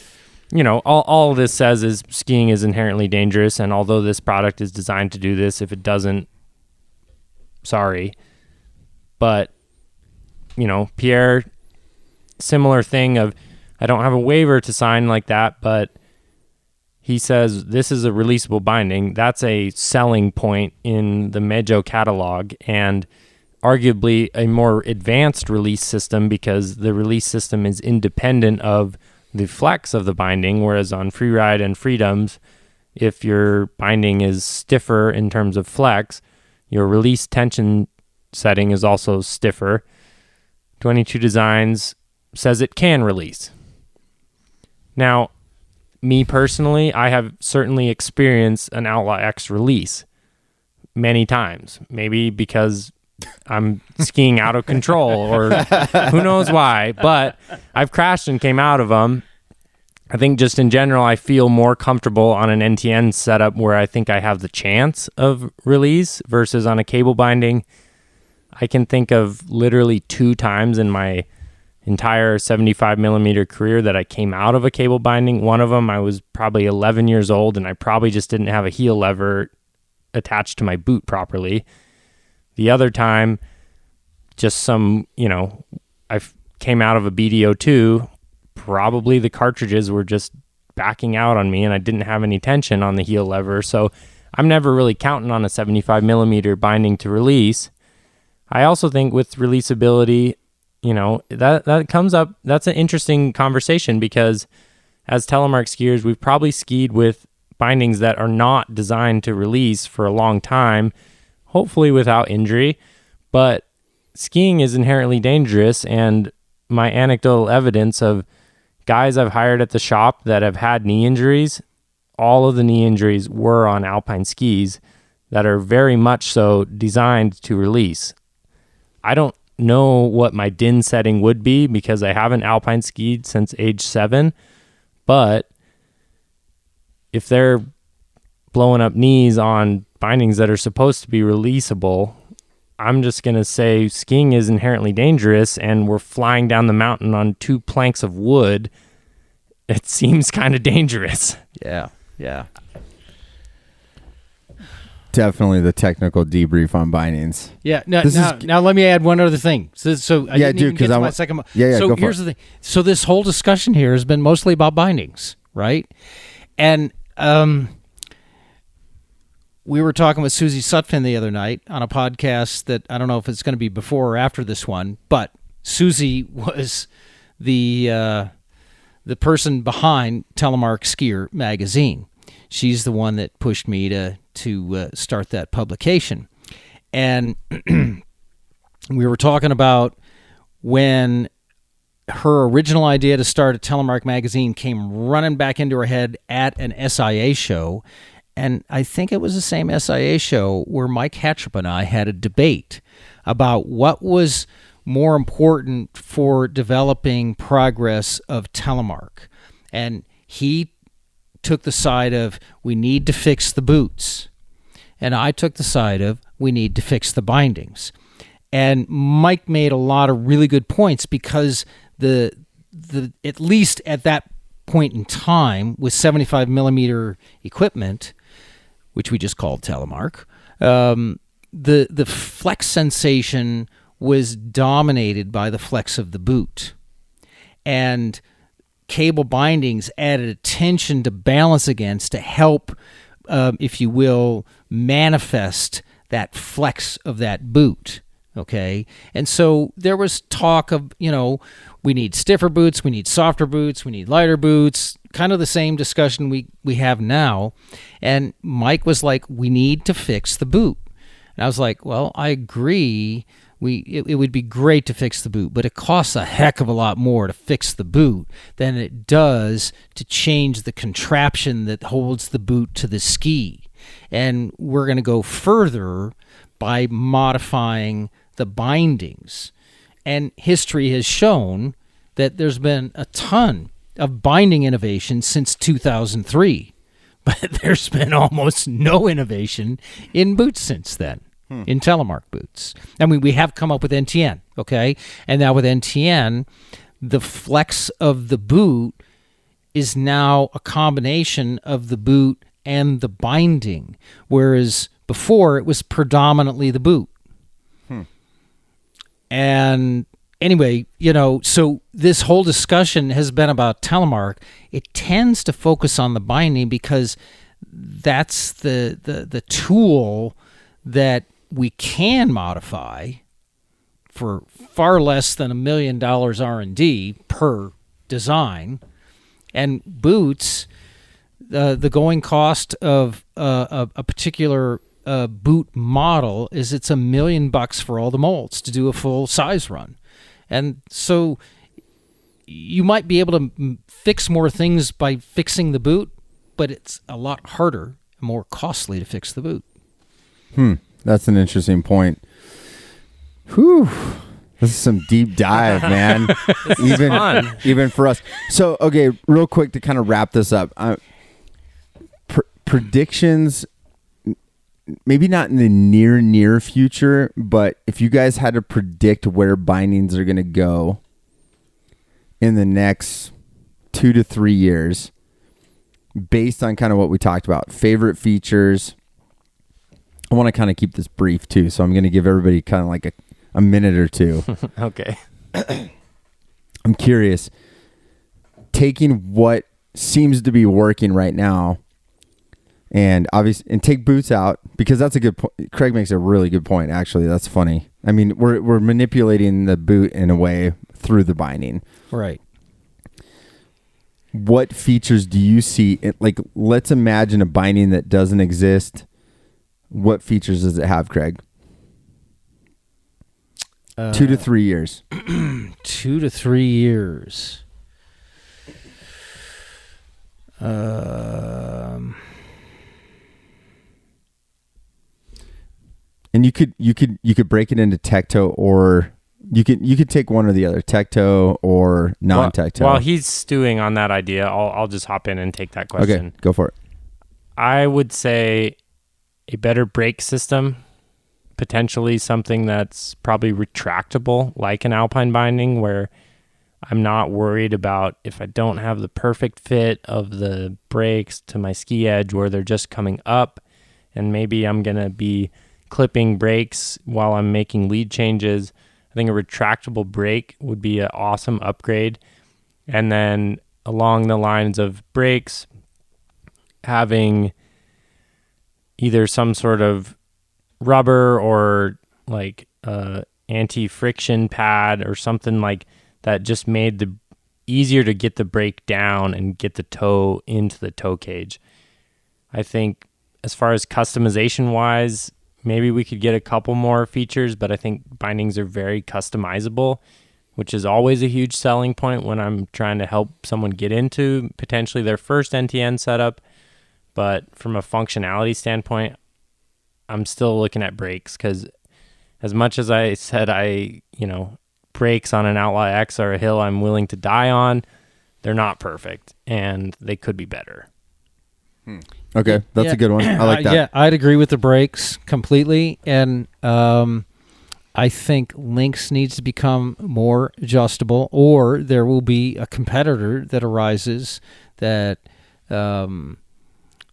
all this says is skiing is inherently dangerous, and although this product is designed to do this, if it doesn't, sorry. But, Pierre, similar thing of, I don't have a waiver to sign like that, but he says this is a releasable binding. That's a selling point in the Mejo catalog, and arguably a more advanced release system, because the release system is independent of the flex of the binding, whereas on Freeride and Freedoms, if your binding is stiffer in terms of flex, your release tension setting is also stiffer. 22 Designs says it can release. Now, me personally, I have certainly experienced an Outlaw X release many times, maybe because I'm skiing out of control or who knows why, but I've crashed and came out of them. I think just in general, I feel more comfortable on an NTN setup where I think I have the chance of release versus on a cable binding. I can think of literally 2 times in my entire 75 millimeter career that I came out of a cable binding. One of them, I was probably 11 years old and I probably just didn't have a heel lever attached to my boot properly. The other time, just some, I came out of a BDO2, probably the cartridges were just backing out on me and I didn't have any tension on the heel lever. So I'm never really counting on a 75 millimeter binding to release. I also think with releasability, that comes up, that's an interesting conversation because as Telemark skiers, we've probably skied with bindings that are not designed to release for a long time, hopefully without injury, but skiing is inherently dangerous, and my anecdotal evidence of guys I've hired at the shop that have had knee injuries, all of the knee injuries were on alpine skis that are very much so designed to release. I don't know what my DIN setting would be because I haven't alpine skied since age 7, but if they're blowing up knees on bindings that are supposed to be releasable, I'm just going to say skiing is inherently dangerous and we're flying down the mountain on 2 planks of wood. It seems kind of dangerous. Yeah. Definitely the technical debrief on bindings. Yeah. Now let me add one other thing. So I didn't even get to my second. Yeah. So go for here's the thing. So this whole discussion here has been mostly about bindings, right? And we were talking with Susie Sutphin the other night on a podcast that I don't know if it's going to be before or after this one, but Susie was the person behind Telemark Skier magazine. She's the one that pushed me to start that publication. And we were talking about when her original idea to start a Telemark magazine came running back into her head at an SIA show. And I think it was the same SIA show where Mike Hatchup and I had a debate about what was more important for developing progress of Telemark. And he took the side of we need to fix the boots. And I took the side of we need to fix the bindings. And Mike made a lot of really good points because the at least at that point in time with 75 millimeter equipment, which we just called Telemark, the flex sensation was dominated by the flex of the boot. And cable bindings added attention to balance against to help, if you will, manifest that flex of that boot. Okay. And so there was talk of, we need stiffer boots, we need softer boots, we need lighter boots, kind of the same discussion we have now. And Mike was like, we need to fix the boot. And I was like, well, I agree. It would be great to fix the boot, but it costs a heck of a lot more to fix the boot than it does to change the contraption that holds the boot to the ski. And we're going to go further by modifying the bindings. And history has shown that there's been a ton of binding innovation since 2003, but there's been almost no innovation in boots since then. In Telemark boots. I mean, we have come up with NTN, okay? And now with NTN, the flex of the boot is now a combination of the boot and the binding, whereas before it was predominantly the boot. And anyway, so this whole discussion has been about Telemark. It tends to focus on the binding because that's the tool that we can modify for far less than $1 million R&D per design. And boots, the going cost of a particular boot model is it's $1 million for all the molds to do a full size run. And so you might be able to fix more things by fixing the boot, but it's a lot harder and more costly to fix the boot. That's an interesting point. Whew. This is some deep dive, man. Fun. Even for us. So, okay, real quick to kind of wrap this up. Predictions, maybe not in the near future, but if you guys had to predict where bindings are going to go in the next 2 to 3 years, based on kind of what we talked about, favorite features. I want to kind of keep this brief too, so I'm going to give everybody kind of like a minute or two. Okay. I'm curious, taking what seems to be working right now, and obviously, and take boots out, because that's a good point. Craig makes a really good point. Actually, that's funny. I mean, we're manipulating the boot in a way through the binding. Right. What features do you see? Like, let's imagine a binding that doesn't exist. What features does it have, Craig? 2 to 3 years. 2 to 3 years. And you could break it into tecto, or you could take one or the other, tecto or non-tecto. While he's stewing on that idea, I'll just hop in and take that question. Okay, go for it. I would say a better brake system, potentially something that's probably retractable, like an alpine binding, where I'm not worried about if I don't have the perfect fit of the brakes to my ski edge, where they're just coming up, and maybe I'm going to be clipping brakes while I'm making lead changes. I think a retractable brake would be an awesome upgrade. And then along the lines of brakes, having either some sort of rubber or like anti-friction pad or something like that, just made the easier to get the brake down and get the toe into the toe cage. I think as far as customization wise, maybe we could get a couple more features, but I think bindings are very customizable, which is always a huge selling point when I'm trying to help someone get into potentially their first NTN setup. But from a functionality standpoint, I'm still looking at brakes, because as much as I said brakes on an Outlaw X are a hill I'm willing to die on, they're not perfect, and they could be better. Okay, that's a good one. I like that. Yeah, I'd agree with the brakes completely, and I think Lynx needs to become more adjustable, or there will be a competitor that arises that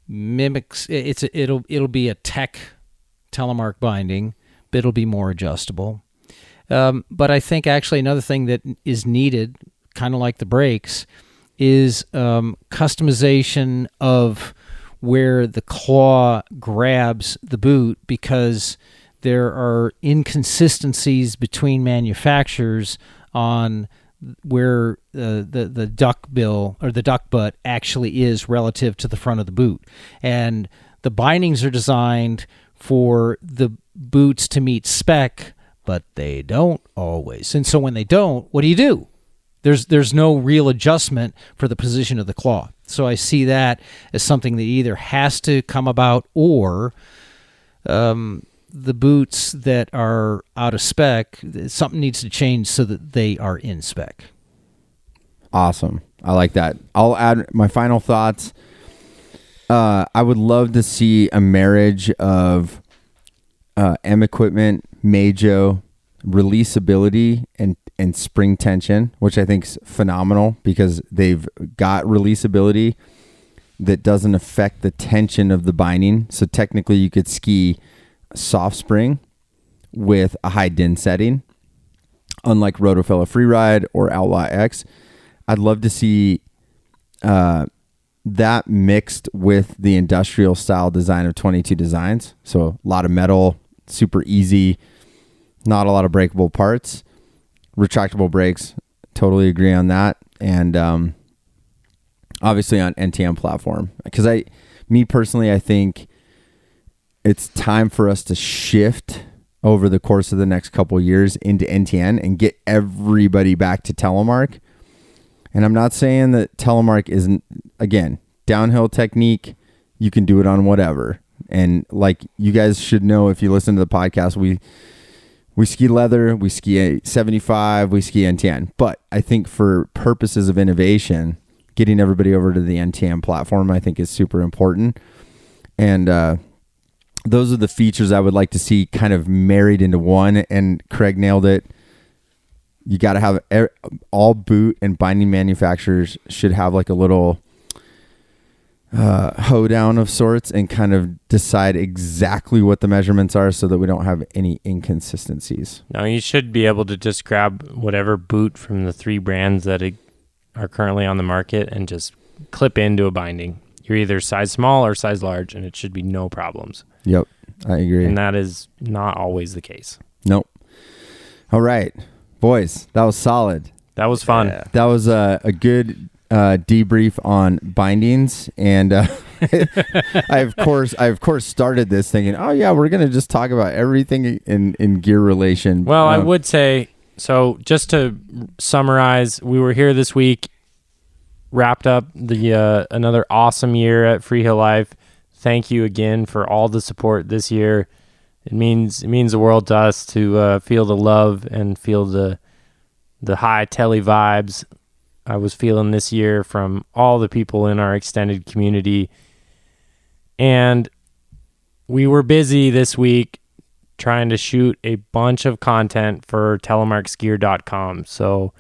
mimics. It'll be a tech Telemark binding, but it'll be more adjustable. But I think actually another thing that is needed, kind of like the brakes, is customization of where the claw grabs the boot, because there are inconsistencies between manufacturers on where the duck bill or the duck butt actually is relative to the front of the boot. And the bindings are designed for the boots to meet spec, but they don't always. And so when they don't, what do? There's no real adjustment for the position of the claw. So I see that as something that either has to come about, or the boots that are out of spec, something needs to change so that they are in spec. Awesome. I like that. I'll add my final thoughts. I would love to see a marriage of M equipment, Majo, releasability, and spring tension, which I think is phenomenal, because they've got releasability that doesn't affect the tension of the binding. So technically you could ski soft spring with a high din setting, unlike Rotofella Freeride or Outlaw X. I'd love to see that mixed with the industrial style design of 22 Designs. So a lot of metal, super easy, not a lot of breakable parts, retractable brakes. Totally agree on that. And obviously on NTN platform, because me personally, I think it's time for us to shift over the course of the next couple of years into NTN and get everybody back to Telemark. And I'm not saying that Telemark isn't, again, downhill technique. You can do it on whatever. And like you guys should know, if you listen to the podcast, we we ski leather, we ski 75, we ski NTN. But I think for purposes of innovation, getting everybody over to the NTN platform, I think is super important. And those are the features I would like to see kind of married into one. And Craig nailed it. You got to have all boot and binding manufacturers should have like a little hoedown of sorts and kind of decide exactly what the measurements are so that we don't have any inconsistencies. No, you should be able to just grab whatever boot from the 3 brands that are currently on the market and just clip into a binding. You're either size small or size large, and it should be no problems. Yep, I agree. And that is not always the case. Nope. All right, boys, that was solid. That was fun. Yeah. That was a good debrief on bindings, and I of course started this thinking, oh yeah, we're gonna just talk about everything in gear relation. Well, I would say, so just to summarize, we were here this week, wrapped up the another awesome year at Freeheel Life. Thank you again for all the support this year. It means the world to us to feel the love and feel the high telly vibes I was feeling this year from all the people in our extended community. And we were busy this week trying to shoot a bunch of content for telemarkskier.com. So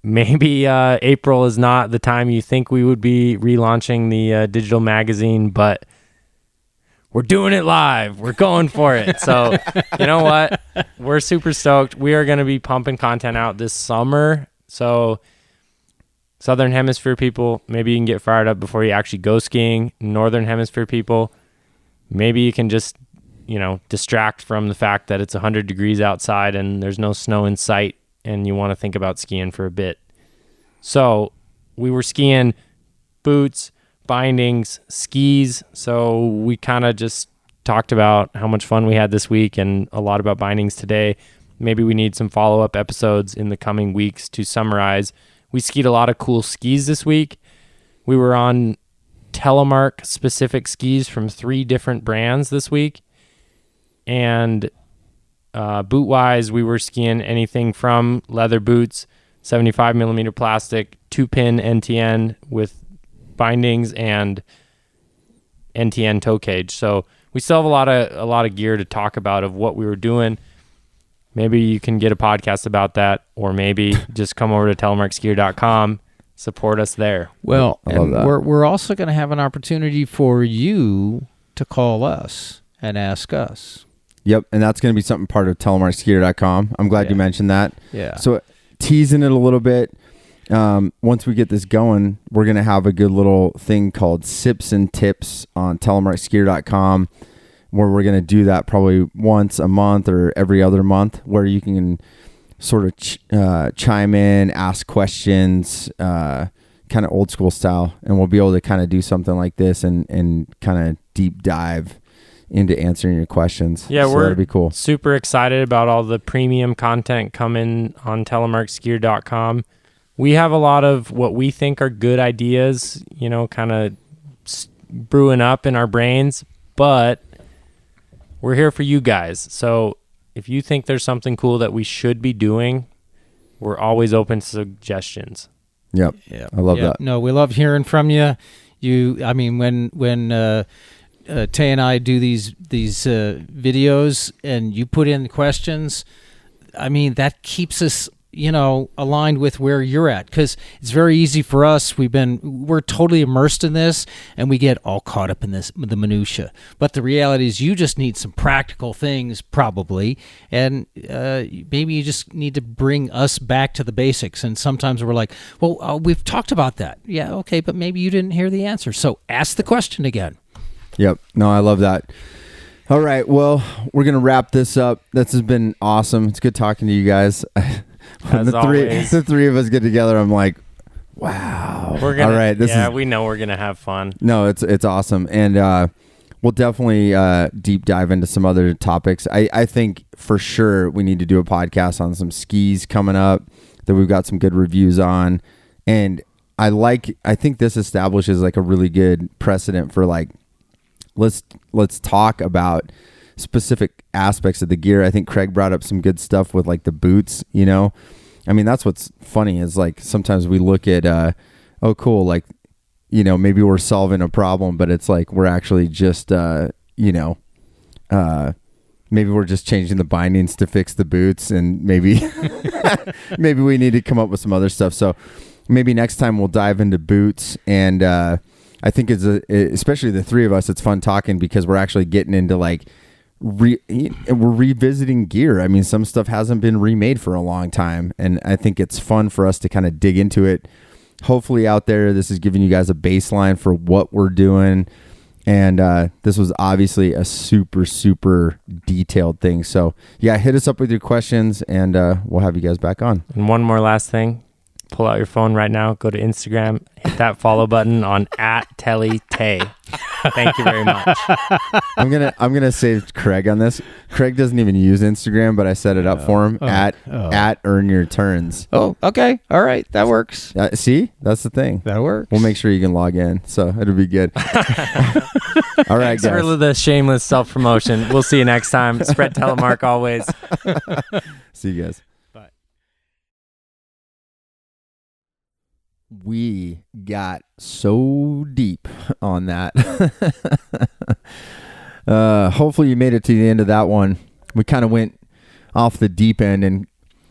maybe April is not the time you think we would be relaunching the digital magazine, but we're doing it live. We're going for it. So you know what? We're super stoked. We are going to be pumping content out this summer. So Southern Hemisphere people, maybe you can get fired up before you actually go skiing. Northern Hemisphere people, maybe you can just, distract from the fact that it's 100 degrees outside and there's no snow in sight and you want to think about skiing for a bit. So we were skiing boots, bindings, skis. So we kind of just talked about how much fun we had this week and a lot about bindings today. Maybe we need some follow-up episodes in the coming weeks to summarize. We skied a lot of cool skis this week. We were on Telemark specific skis from 3 different brands this week. And boot-wise, we were skiing anything from leather boots, 75 millimeter plastic, 2-pin NTN with bindings, and NTN toe cage. So we still have a lot of gear to talk about of what we were doing. Maybe you can get a podcast about that, or maybe just come over to telemarkskier.com, support us there. Well, I love that. We're also going to have an opportunity for you to call us and ask us. Yep, and that's going to be something part of telemarkskier.com. I'm glad you mentioned that. Yeah. So teasing it a little bit, once we get this going, we're going to have a good little thing called Sips and Tips on telemarkskier.com, where we're going to do that probably once a month or every other month, where you can sort of chime in, ask questions, kind of old school style, and we'll be able to kind of do something like this and kind of deep dive into answering your questions. Yeah, so that'd be cool. Super excited about all the premium content coming on telemarkskier.com. We have a lot of what we think are good ideas, kind of brewing up in our brains, but we're here for you guys. So if you think there's something cool that we should be doing, we're always open to suggestions. Yep. I love that. No, we love hearing from you. When Tay and I do these videos and you put in questions, that keeps us aligned with where you're at, because it's very easy for us. We're totally immersed in this and we get all caught up in the minutia, but the reality is you just need some practical things probably, and maybe you just need to bring us back to the basics. And sometimes we're like, well, we've talked about that. Yeah, okay, but maybe you didn't hear the answer, so ask the question again. Yep. No, I love that. All right. Well, we're going to wrap this up. This has been awesome. It's good talking to you guys. When the three of us get together, I'm like, wow. We're gonna, all right. We know we're going to have fun. No, it's awesome. And we'll definitely deep dive into some other topics. I think for sure we need to do a podcast on some skis coming up that we've got some good reviews on. And I think this establishes like a really good precedent for like, let's talk about specific aspects of the gear. I think Craig brought up some good stuff with like the boots, you know. I mean, that's what's funny is like sometimes we look at, oh, cool, like, you know, maybe we're solving a problem, but it's like we're actually just, you know, maybe we're just changing the bindings to fix the boots, and maybe maybe we need to come up with some other stuff. So maybe next time we'll dive into boots, and I think especially the three of us, it's fun talking because we're actually getting into like we're revisiting gear. I mean, some stuff hasn't been remade for a long time, and I think it's fun for us to kind of dig into it. Hopefully out there, this is giving you guys a baseline for what we're doing. And this was obviously a super, super detailed thing. So, yeah, hit us up with your questions, and we'll have you guys back on. And one more last thing. Pull out your phone right now. Go to Instagram. Hit that follow button on @TellyTay. Thank you very much. I'm gonna save Craig on this. Craig doesn't even use Instagram, but I set it up for him at Earn Your Turns. Oh, okay. All right. That works. See, that's the thing. That works. We'll make sure you can log in, so it'll be good. All right, Thanks for the shameless self-promotion. We'll see you next time. Spread Telemark always. See you guys. Bye. We got so deep on that. Hopefully you made it to the end of that one. We kind of went off the deep end, and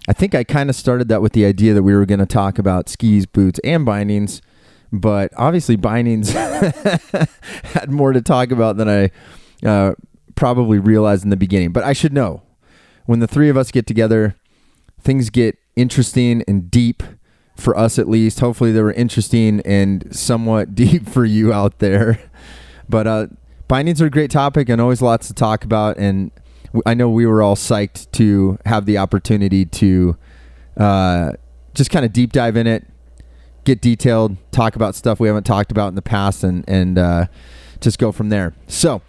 I think I kind of started that with the idea that we were going to talk about skis, boots, and bindings, but obviously bindings had more to talk about than I probably realized in the beginning. But I should know, when the three of us get together, things get interesting and deep. For us, at least. Hopefully they were interesting and somewhat deep for you out there. But bindings are a great topic and always lots to talk about. And I know we were all psyched to have the opportunity to just kind of deep dive in it, get detailed, talk about stuff we haven't talked about in the past, and just go from there. So,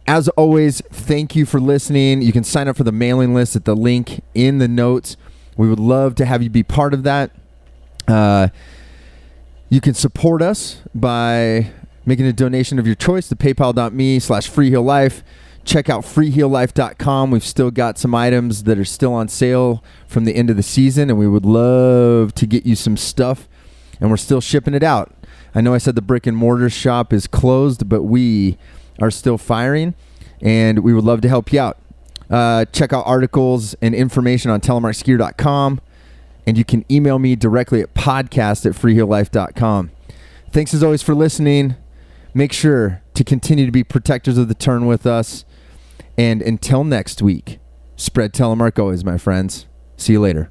as always, thank you for listening. You can sign up for the mailing list at the link in the notes. We would love to have you be part of that. You can support us by making a donation of your choice to paypal.me/freeheellife. Check out freeheellife.com. We've still got some items that are still on sale from the end of the season, and we would love to get you some stuff, and we're still shipping it out. I know I said the brick and mortar shop is closed, but we are still firing, and we would love to help you out. Check out articles and information on telemarkskier.com. And you can email me directly at podcast@freeheellife.com. Thanks as always for listening. Make sure to continue to be protectors of the turn with us. And until next week, spread Telemark always, my friends. See you later.